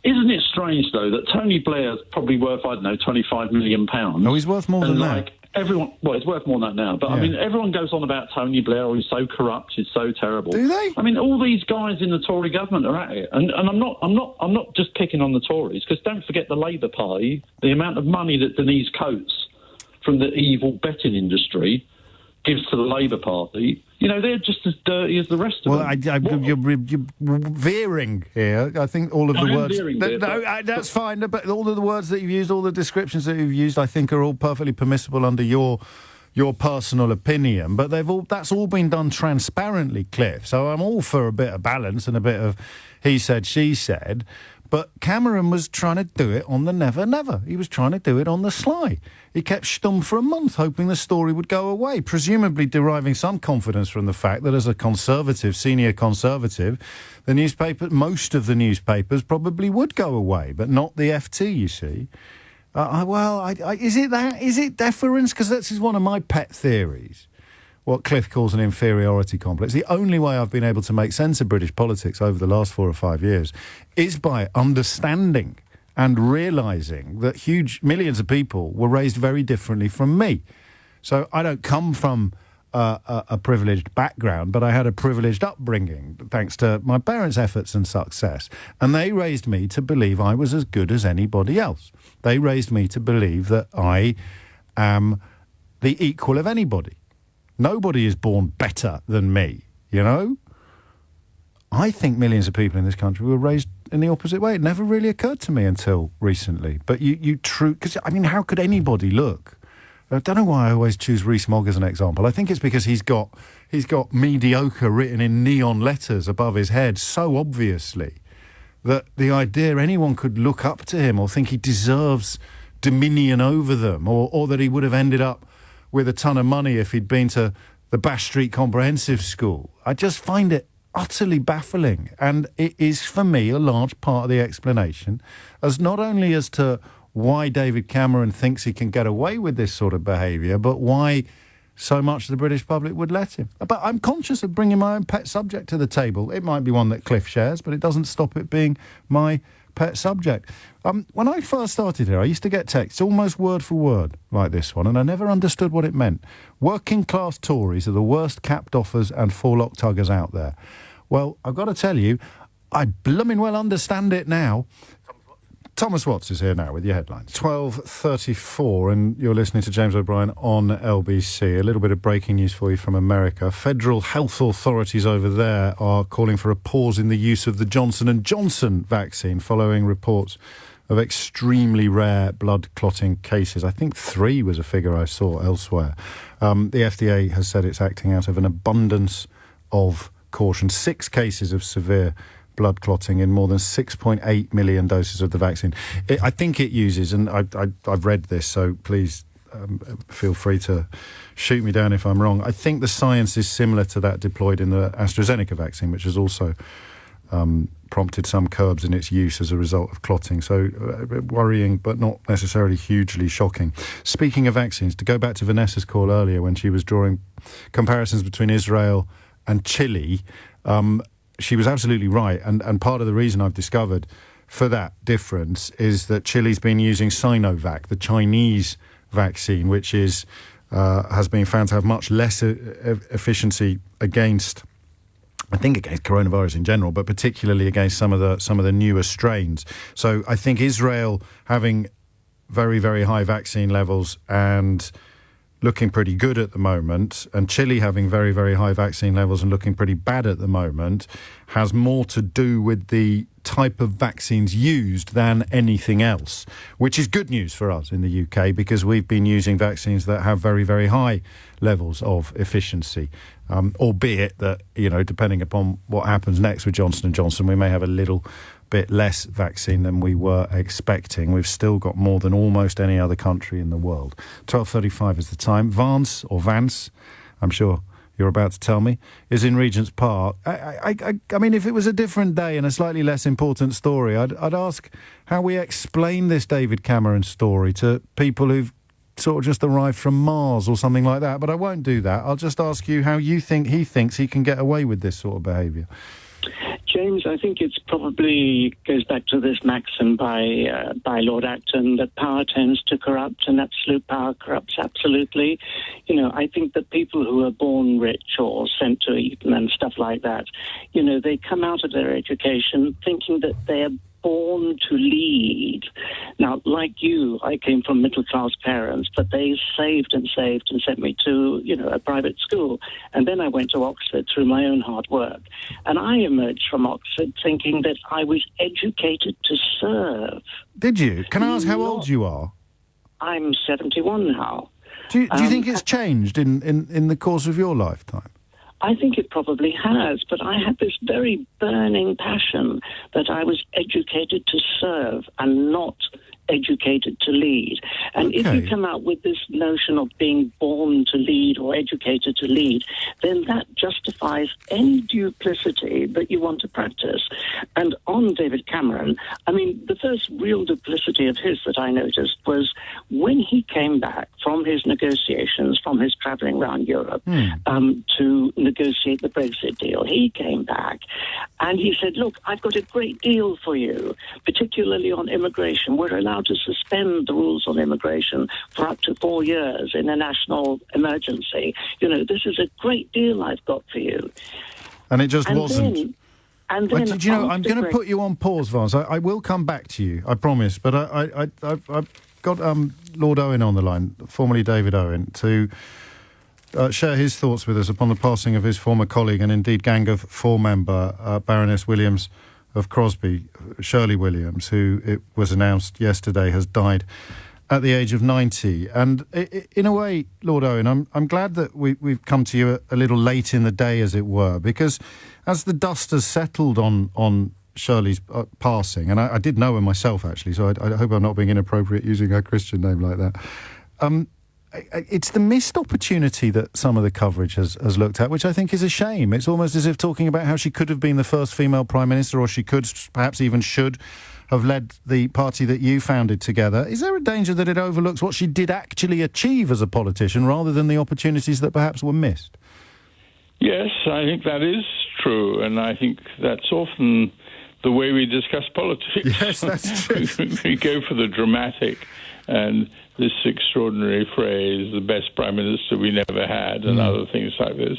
Isn't it strange, though, that Tony Blair's probably worth, I don't know, £25 million? Oh, he's worth more than that. Everyone, well, it's worth more than that now. But, I mean, everyone goes on about Tony Blair, he's so corrupt, he's so terrible. Do they? I mean, all these guys in the Tory government are at it. And I'm not just picking on the Tories, because don't forget the Labour Party, the amount of money that Denise Coates from the evil betting industry gives to the Labour Party. They're just as dirty as the rest of them. Well, you're veering here. I think all of the words... that's fine, but all of the words that you've used, all the descriptions that you've used, I think are all perfectly permissible under your personal opinion, but that's all been done transparently, Cliff. So I'm all for a bit of balance and a bit of he said, she said, but Cameron was trying to do it on the never. He was trying to do it on the sly. He kept stum for a month, hoping the story would go away, presumably deriving some confidence from the fact that as a senior conservative, most of the newspapers probably would go away, but not the FT, you see. Is it that? Is it deference? Because this is one of my pet theories. What Cliff calls an inferiority complex. The only way I've been able to make sense of British politics over the last 4 or 5 years is by understanding and realising that millions of people were raised very differently from me. So I don't come from a privileged background, but I had a privileged upbringing thanks to my parents' efforts and success. And they raised me to believe I was as good as anybody else. They raised me to believe that I am the equal of anybody. Nobody is born better than me, I think millions of people in this country were raised in the opposite way. It never really occurred to me until recently. But because, how could anybody look? I don't know why I always choose Rees-Mogg as an example. I think it's because he's got mediocre written in neon letters above his head so obviously that the idea anyone could look up to him or think he deserves dominion over them or that he would have ended up with a ton of money if he'd been to the Bash Street Comprehensive School. I just find it utterly baffling, and it is for me a large part of the explanation as not only as to why David Cameron thinks he can get away with this sort of behaviour, but why so much of the British public would let him. But I'm conscious of bringing my own pet subject to the table. It might be one that Cliff shares, but it doesn't stop it being my pet subject. When I first started here, I used to get texts almost word for word like this one, and I never understood what it meant. Working class Tories are the worst capped offers and forelock tuggers out there. Well, I've got to tell you, I blooming well understand it now. Thomas Watts is here now with your headlines. 12:34, and you're listening to James O'Brien on LBC. A little bit of breaking news for you from America. Federal health authorities over there are calling for a pause in the use of the Johnson & Johnson vaccine following reports of extremely rare blood clotting cases. I think 3 was a figure I saw elsewhere. The FDA has said it's acting out of an abundance of caution. 6 cases of severe blood clotting in more than 6.8 million doses of the vaccine. I think it uses, and I've read this, so please feel free to shoot me down if I'm wrong. I think the science is similar to that deployed in the AstraZeneca vaccine, which has also prompted some curbs in its use as a result of clotting. So worrying, but not necessarily hugely shocking. Speaking of vaccines, to go back to Vanessa's call earlier when she was drawing comparisons between Israel and Chile, she was absolutely right, and part of the reason I've discovered for that difference is that Chile's been using Sinovac, the Chinese vaccine, which is has been found to have much less efficiency against coronavirus in general, but particularly against some of the newer strains. So I think Israel having very, very high vaccine levels and looking pretty good at the moment, and Chile having very, very high vaccine levels and looking pretty bad at the moment, has more to do with the type of vaccines used than anything else, which is good news for us in the UK, because we've been using vaccines that have very, very high levels of efficiency, albeit that, depending upon what happens next with Johnson & Johnson, we may have a little bit less vaccine than we were expecting. We've still got more than almost any other country in the world. 12:35 is the time. Vance, I'm sure you're about to tell me, is in Regent's Park. I mean, if it was a different day and a slightly less important story, I'd ask how we explain this David Cameron story to people who've sort of just arrived from Mars or something like that. But I won't do that. I'll just ask you how you think he thinks he can get away with this sort of behaviour. James, I think it's probably goes back to this maxim by Lord Acton that power tends to corrupt, and absolute power corrupts absolutely. I think that people who are born rich or sent to Eton and stuff like that, they come out of their education thinking that they're born to lead. Now, like you, I came from middle-class parents, but they saved and sent me to, a private school. And then I went to Oxford through my own hard work. And I emerged from Oxford thinking that I was educated to serve. Did you? Can I ask how old you are? I'm 71 now. Do you think it's changed in the course of your lifetime? I think it probably has, but I had this very burning passion that I was educated to serve and not educated to lead. And if you come out with this notion of being born to lead or educated to lead, then that justifies any duplicity that you want to practice. And on David Cameron, I mean, the first real duplicity of his that I noticed was when he came back from his negotiations, from his travelling around Europe to negotiate the Brexit deal. He came back and he said, look, I've got a great deal for you, particularly on immigration. We're allowed to suspend the rules on immigration for up to 4 years in a national emergency. This is a great deal I've got for you. And it just wasn't. And then did you know, I'm going to put you on pause, Vance. I will come back to you, I promise. But I've got Lord Owen on the line, formerly David Owen, to share his thoughts with us upon the passing of his former colleague and indeed Gang of Four member, Baroness Williams of Crosby, Shirley Williams, who, it was announced yesterday, has died at the age of 90. And in a way, Lord Owen, I'm glad that we've come to you a little late in the day, as it were, because as the dust has settled on Shirley's passing, and I did know her myself, actually, so I hope I'm not being inappropriate using her Christian name like that. It's the missed opportunity that some of the coverage has looked at, which I think is a shame. It's almost as if talking about how she could have been the first female Prime Minister, or she could, perhaps even should, have led the party that you founded together. Is there a danger that it overlooks what she did actually achieve as a politician rather than the opportunities that perhaps were missed? Yes, I think that is true, and I think that's often the way we discuss politics. Yes, that's true. We go for the dramatic and this extraordinary phrase, the best Prime Minister we never had, and other things like this.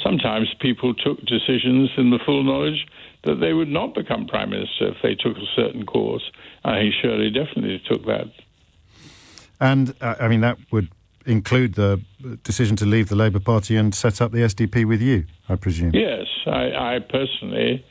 Sometimes people took decisions in the full knowledge that they would not become Prime Minister if they took a certain course. I think Shirley definitely took that. And, I mean, that would include the decision to leave the Labour Party and set up the SDP with you, I presume. Yes, I personally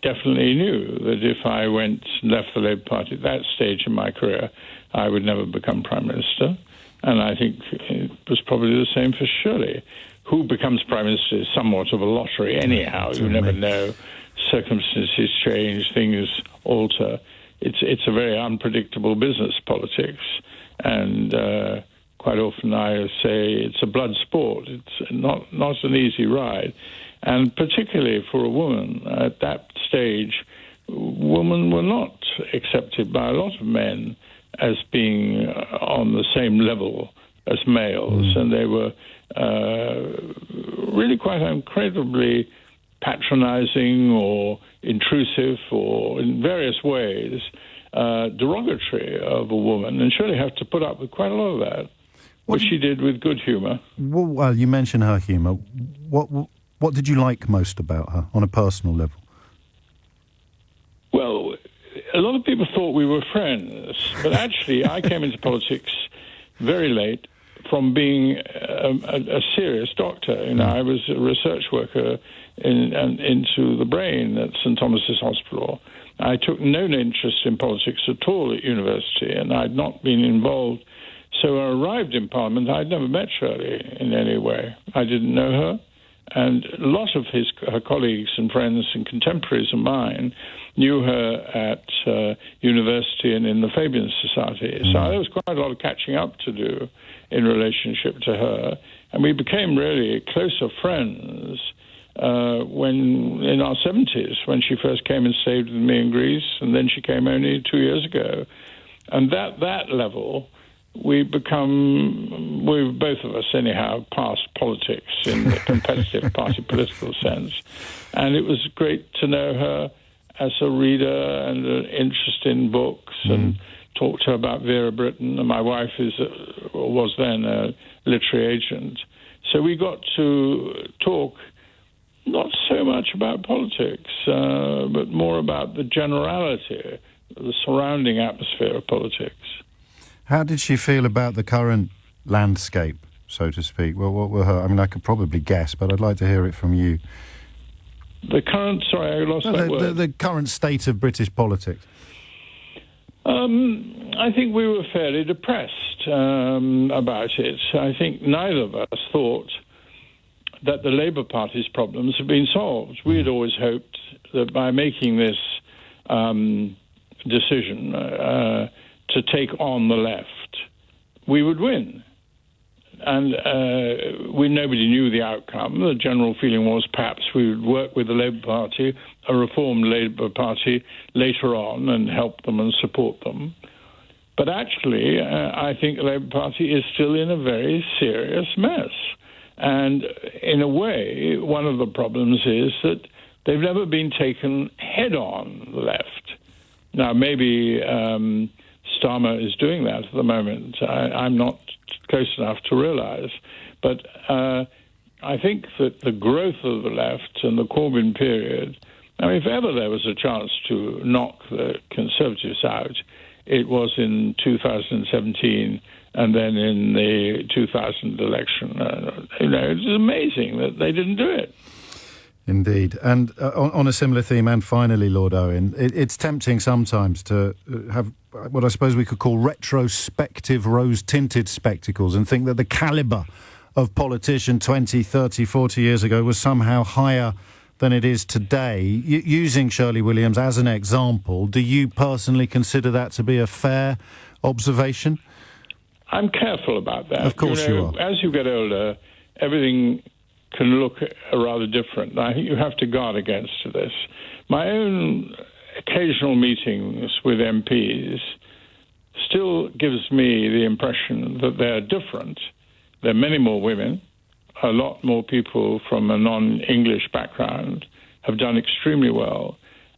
definitely knew that if I left the Labour Party at that stage in my career, I would never become Prime Minister. And I think it was probably the same for Shirley. Who becomes Prime Minister is somewhat of a lottery anyhow. You never know. Circumstances change, things alter. It's a very unpredictable business, politics. And quite often I say it's a blood sport. It's not an easy ride. And particularly for a woman at that stage, women were not accepted by a lot of men as being on the same level as males, and they were really quite incredibly patronizing or intrusive or in various ways derogatory of a woman, and surely have to put up with quite a lot of that. which she did with good humour. Well, you mentioned her humour. What did you like most about her on a personal level? Well, a lot of people thought we were friends, but actually I came into politics very late from being a serious doctor. You know, I was a research worker into the brain at St Thomas's Hospital. I took no interest in politics at all at university, and I'd not been involved. So when I arrived in Parliament, I'd never met Shirley in any way. I didn't know her. And a lot of her colleagues and friends and contemporaries of mine knew her at university and in the Fabian Society. So there was quite a lot of catching up to do in relationship to her. And we became really closer friends when in our 70s, when she first came and stayed with me in Greece, and then she came only 2 years ago. And that level, we've both of us anyhow past politics in the competitive party political sense, and it was great to know her as a reader and an interest in books, and talk to her about Vera Brittain. And my wife was then a literary agent, so we got to talk not so much about politics, but more about the generality, the surrounding atmosphere of politics. How did she feel about the current landscape, so to speak? Well, what were her... I mean, I could probably guess, but I'd like to hear it from you. The current... Sorry, I lost that word. The current state of British politics. I think we were fairly depressed about it. I think neither of us thought that the Labour Party's problems have been solved. We had always hoped that by making this decision... to take on the left, we would win. And nobody knew the outcome. The general feeling was perhaps we would work with the Labour Party, a reformed Labour Party, later on and help them and support them. But actually, I think the Labour Party is still in a very serious mess. And in a way, one of the problems is that they've never been taken head-on, the left. Now, maybe... Starmer is doing that at the moment. I'm not close enough to realise. But I think that the growth of the left and the Corbyn period, I mean, if ever there was a chance to knock the Conservatives out, it was in 2017 and then in the 2000 election. It's amazing that they didn't do it. Indeed. And on a similar theme, and finally, Lord Owen, it's tempting sometimes to have what I suppose we could call retrospective rose-tinted spectacles and think that the calibre of politician 20, 30, 40 years ago was somehow higher than it is today. Using Shirley Williams as an example, do you personally consider that to be a fair observation? I'm careful about that. Of course you are. As you get older, everything can look rather different. I think you have to guard against this. My own occasional meetings with MPs still gives me the impression that they're different. There are many more women. A lot more people from a non-English background have done extremely well.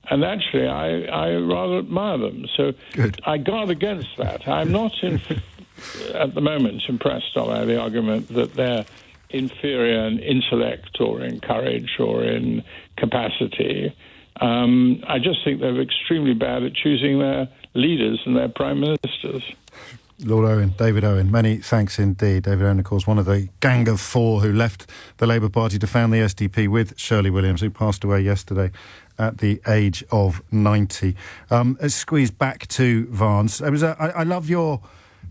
And actually, I rather admire them. So good. I guard against that. I'm not, at the moment, impressed by the argument that they're inferior in intellect or in courage or in capacity. I just think they're extremely bad at choosing their leaders and their prime ministers. Lord Owen, David Owen, many thanks indeed. David Owen, of course, one of the gang of four who left the Labour Party to found the SDP with Shirley Williams, who passed away yesterday at the age of 90. Let's squeeze back to Vance. I love your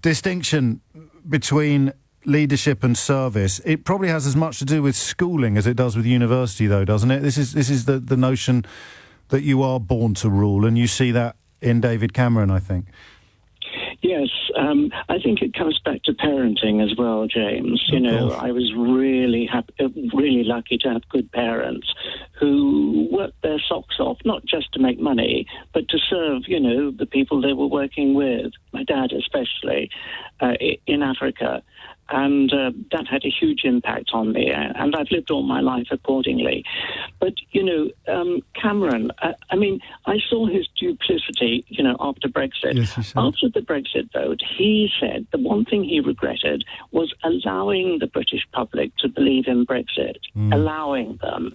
distinction between leadership and service. It probably has as much to do with schooling as it does with university, though, doesn't it? This is the notion that you are born to rule, and you see that in David Cameron, I think. Yes, I think it comes back to parenting as well, James. You know, I was really lucky to have good parents who worked their socks off, not just to make money, but to serve, the people they were working with, my dad especially, in Africa. And that had a huge impact on me, and I've lived all my life accordingly. But, Cameron, I saw his duplicity, after Brexit. Yes, you said. After the Brexit vote, he said the one thing he regretted was allowing the British public to believe in Brexit, allowing them.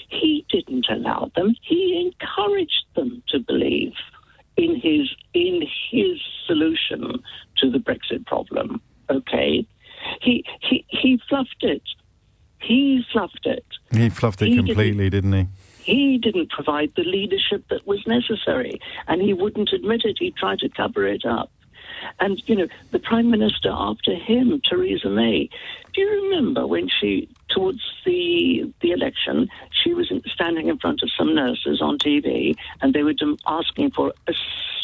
He didn't allow them. He encouraged them to believe in his solution to the Brexit problem. Okay, he fluffed it. He fluffed it. He fluffed it completely, didn't he? He didn't provide the leadership that was necessary, and he wouldn't admit it. He tried to cover it up. And, the Prime Minister after him, Theresa May, do you remember when towards the election, she was standing in front of some nurses on TV, and they were asking for a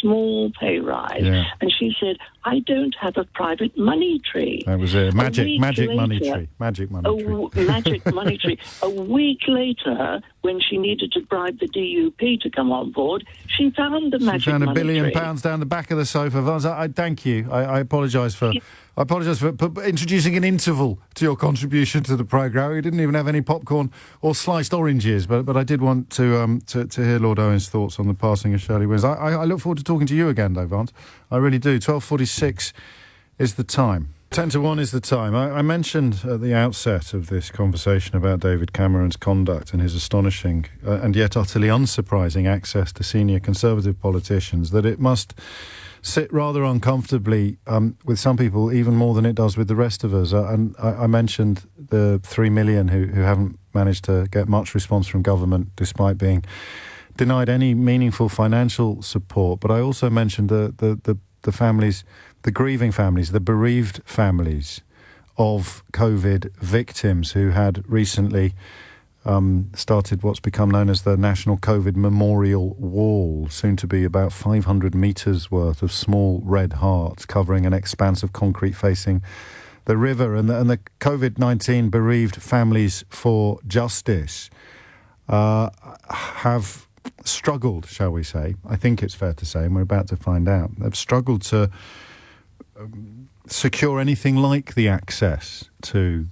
small pay rise. And she said, I don't have a private money tree. That was it. Magic money tree. Magic money tree. A week later, when she needed to bribe the DUP to come on board, she found the magic money tree. She found £1 billion down the back of the sofa. I thank you. I apologise for introducing an interval to your contribution to the programme. You didn't even have any popcorn or sliced oranges, but I did want to hear Lord Owen's thoughts on the passing of Shirley Williams. I look forward to talking to you again, though, Vance. I really do. 12:46 is the time. 10 to 1 is the time. I mentioned at the outset of this conversation about David Cameron's conduct and his astonishing and yet utterly unsurprising access to senior Conservative politicians that it must sit rather uncomfortably with some people, even more than it does with the rest of us. And I mentioned the 3 million who haven't managed to get much response from government despite being denied any meaningful financial support. But I also mentioned the families, the grieving families, the bereaved families of COVID victims who had recently started what's become known as the National COVID Memorial Wall, soon to be about 500 metres worth of small red hearts covering an expanse of concrete facing the river. And the COVID-19 bereaved families for justice have struggled, shall we say. I think it's fair to say, and we're about to find out. They've struggled to secure anything like the access to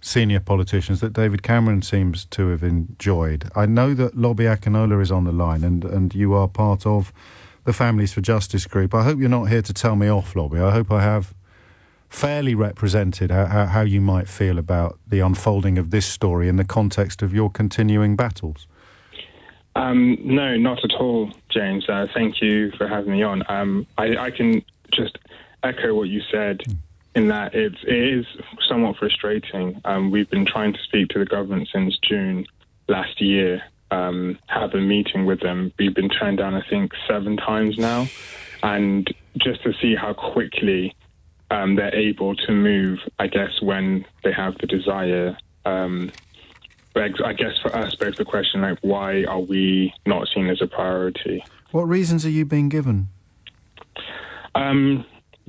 senior politicians that David Cameron seems to have enjoyed. I know that Lobby Akinola is on the line, and you are part of the Families for Justice group. I hope you're not here to tell me off, Lobby. I hope I have fairly represented how you might feel about the unfolding of this story in the context of your continuing battles. No, not at all, James. Thank you for having me on. I can just echo what you said in that it is somewhat frustrating. We've been trying to speak to the government since June last year, have a meeting with them. We've been turned down, I think, 7 times now. And just to see how quickly they're able to move, I guess, when they have the desire. I guess for us, begs the question, why are we not seen as a priority? What reasons are you being given?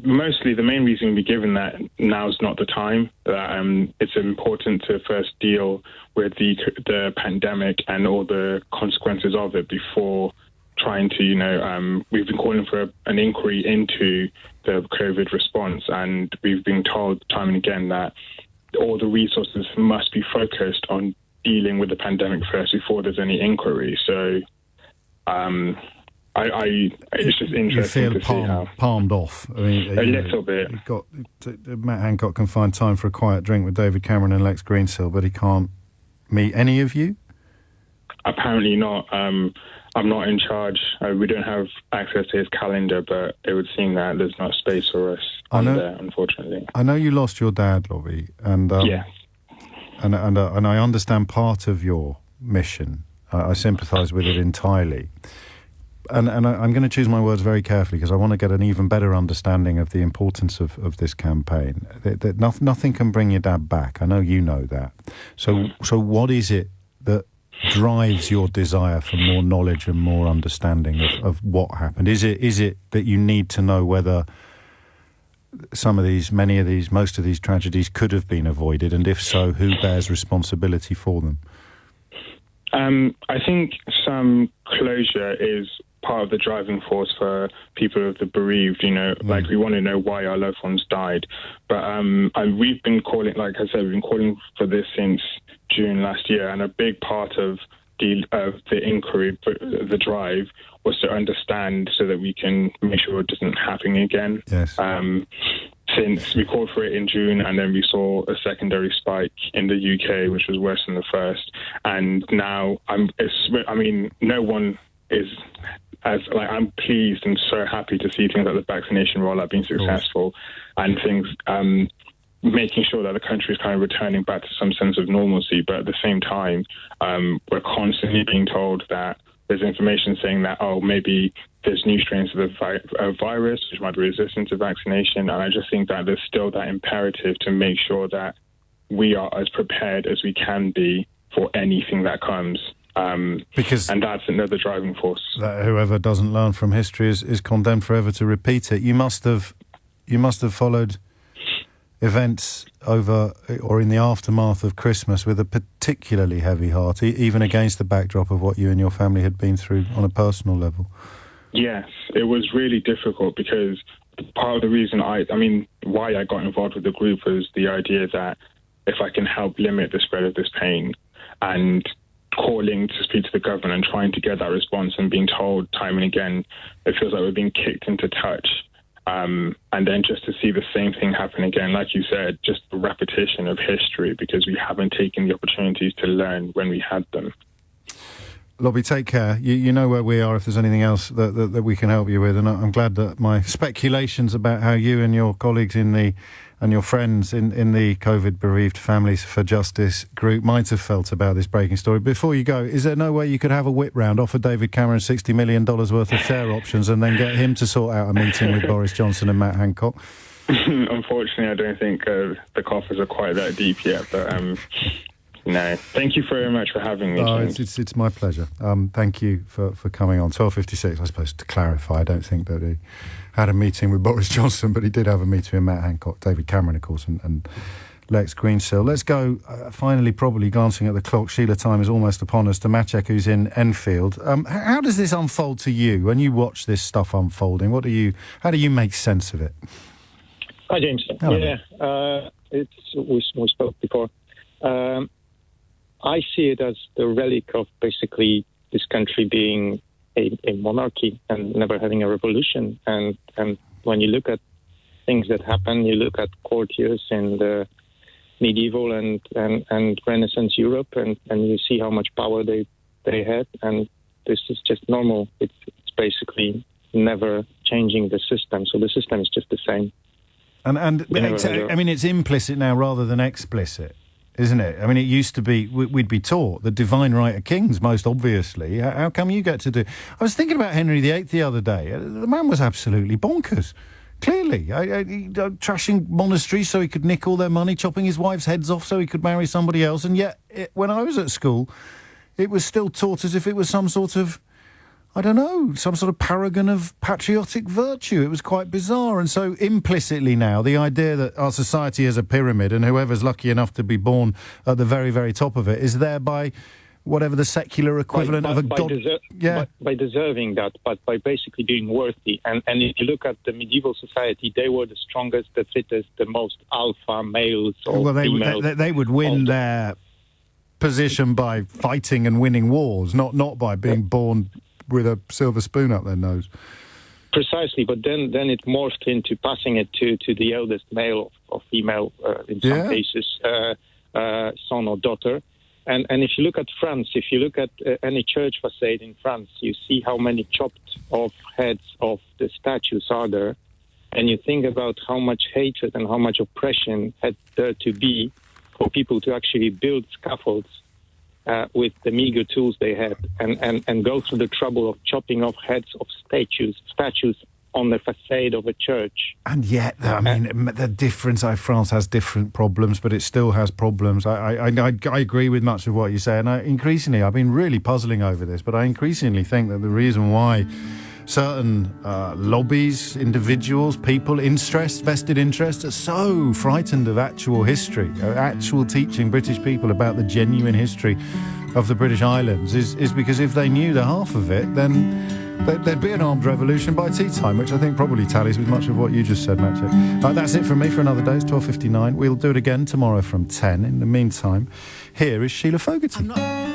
Mostly the main reason we're given that now's not the time. It's important to first deal with the pandemic and all the consequences of it before trying to, we've been calling for an inquiry into the COVID response, and we've been told time and again that all the resources must be focused on dealing with the pandemic first before there's any inquiry. So it's just interesting to see how palmed off. I mean, a little bit. Matt Hancock can find time for a quiet drink with David Cameron and Lex Greensill, but he can't meet any of you? Apparently not. I'm not in charge. We don't have access to his calendar, but it would seem that there's no space for us there, unfortunately. I know you lost your dad, Lobby, and yeah. And I understand part of your mission. I sympathise with it entirely. And I'm going to choose my words very carefully because I want to get an even better understanding of the importance of this campaign. That nothing can bring your dad back. I know you know that. So what is it that drives your desire for more knowledge and more understanding of what happened? Is it that you need to know whether most of these tragedies could have been avoided, and if so, who bears responsibility for them? I think some closure is part of the driving force for people of the bereaved. Like, we want to know why our loved ones died. But we've been calling, like I said, we've been calling for this since June last year, and a big part of the inquiry, the drive, was to understand so that we can make sure it doesn't happen again. Yes. Since we called for it in June, and then we saw a secondary spike in the UK, which was worse than the first, and now no one is I'm pleased and so happy to see things like the vaccination rollout being successful, and things making sure that the country is kind of returning back to some sense of normalcy. But at the same time, we're constantly being told that there's information saying that, maybe there's new strains of the virus which might be resistant to vaccination. And I just think that there's still that imperative to make sure that we are as prepared as we can be for anything that comes. And that's another driving force. That whoever doesn't learn from history is condemned forever to repeat it. You must have followed events over or in the aftermath of Christmas with a particularly heavy heart, even against the backdrop of what you and your family had been through on a personal level. Yes, it was really difficult, because part of the reason why I got involved with the group was the idea that if I can help limit the spread of this pain, and calling to speak to the government and trying to get that response and being told time and again, it feels like we're being kicked into touch. And then just to see the same thing happen again, like you said, just a repetition of history, because we haven't taken the opportunities to learn when we had them. Lobby, take care. You know where we are if there's anything else that we can help you with. And I'm glad that my speculations about how you and your colleagues and your friends in the COVID bereaved Families for Justice group might have felt about this breaking story. Before you go, is there no way you could have a whip round, offer David Cameron $60 million worth of share options, and then get him to sort out a meeting with Boris Johnson and Matt Hancock? Unfortunately, I don't think the coffers are quite that deep yet, but no. Thank you very much for having me. It's my pleasure. Thank you for coming on. 12:56, I suppose, to clarify, I don't think that he had a meeting with Boris Johnson, but he did have a meeting with Matt Hancock, David Cameron, of course, and Lex Greensill. Let's go, finally, probably glancing at the clock, Sheila, time is almost upon us, to Maciek, who's in Enfield. How does this unfold to you when you watch this stuff unfolding? How do you make sense of it? Hi, James. Hello. Yeah, we spoke before. I see it as the relic of basically this country being a monarchy and never having a revolution. And when you look at things that happen, you look at courtiers in the medieval and Renaissance Europe, and you see how much power they had. And this is just normal. It's basically never changing the system. So the system is just the same. And it's implicit now rather than explicit, isn't it? I mean, it used to be, we'd be taught the divine right of kings, most obviously. How come you get to do... I was thinking about Henry VIII the other day. The man was absolutely bonkers. Clearly. Trashing monasteries so he could nick all their money, chopping his wife's heads off so he could marry somebody else. And yet, when I was at school, it was still taught as if it was some sort of, I don't know, some sort of paragon of patriotic virtue. It was quite bizarre. And so implicitly now, the idea that our society is a pyramid and whoever's lucky enough to be born at the very, very top of it is there by whatever the secular equivalent of a god... By deserving that, but by basically being worthy. And if you look at the medieval society, they were the strongest, the fittest, the most alpha males or females. They would win their position by fighting and winning wars, not by being born with a silver spoon up their nose. Precisely, but then it morphed into passing it to the eldest male or female, in some cases, son or daughter. And if you look at France, if you look at any church facade in France, you see how many chopped off heads of the statues are there. And you think about how much hatred and how much oppression had there to be for people to actually build scaffolds with the meager tools they had and go through the trouble of chopping off heads of statues on the facade of a church. And yet, I mean, the difference, France has different problems, but it still has problems. I agree with much of what you say, and increasingly, I've been really puzzling over this, but I increasingly think that the reason why certain lobbies, individuals, people, vested interests are so frightened of actual history, actual teaching British people about the genuine history of the British Islands is because if they knew the half of it, then there'd be an armed revolution by tea time, which I think probably tallies with much of what you just said, Matthew. That's it from me for another day. It's 12:59. We'll do it again tomorrow from 10. In the meantime, here is Sheila Fogarty.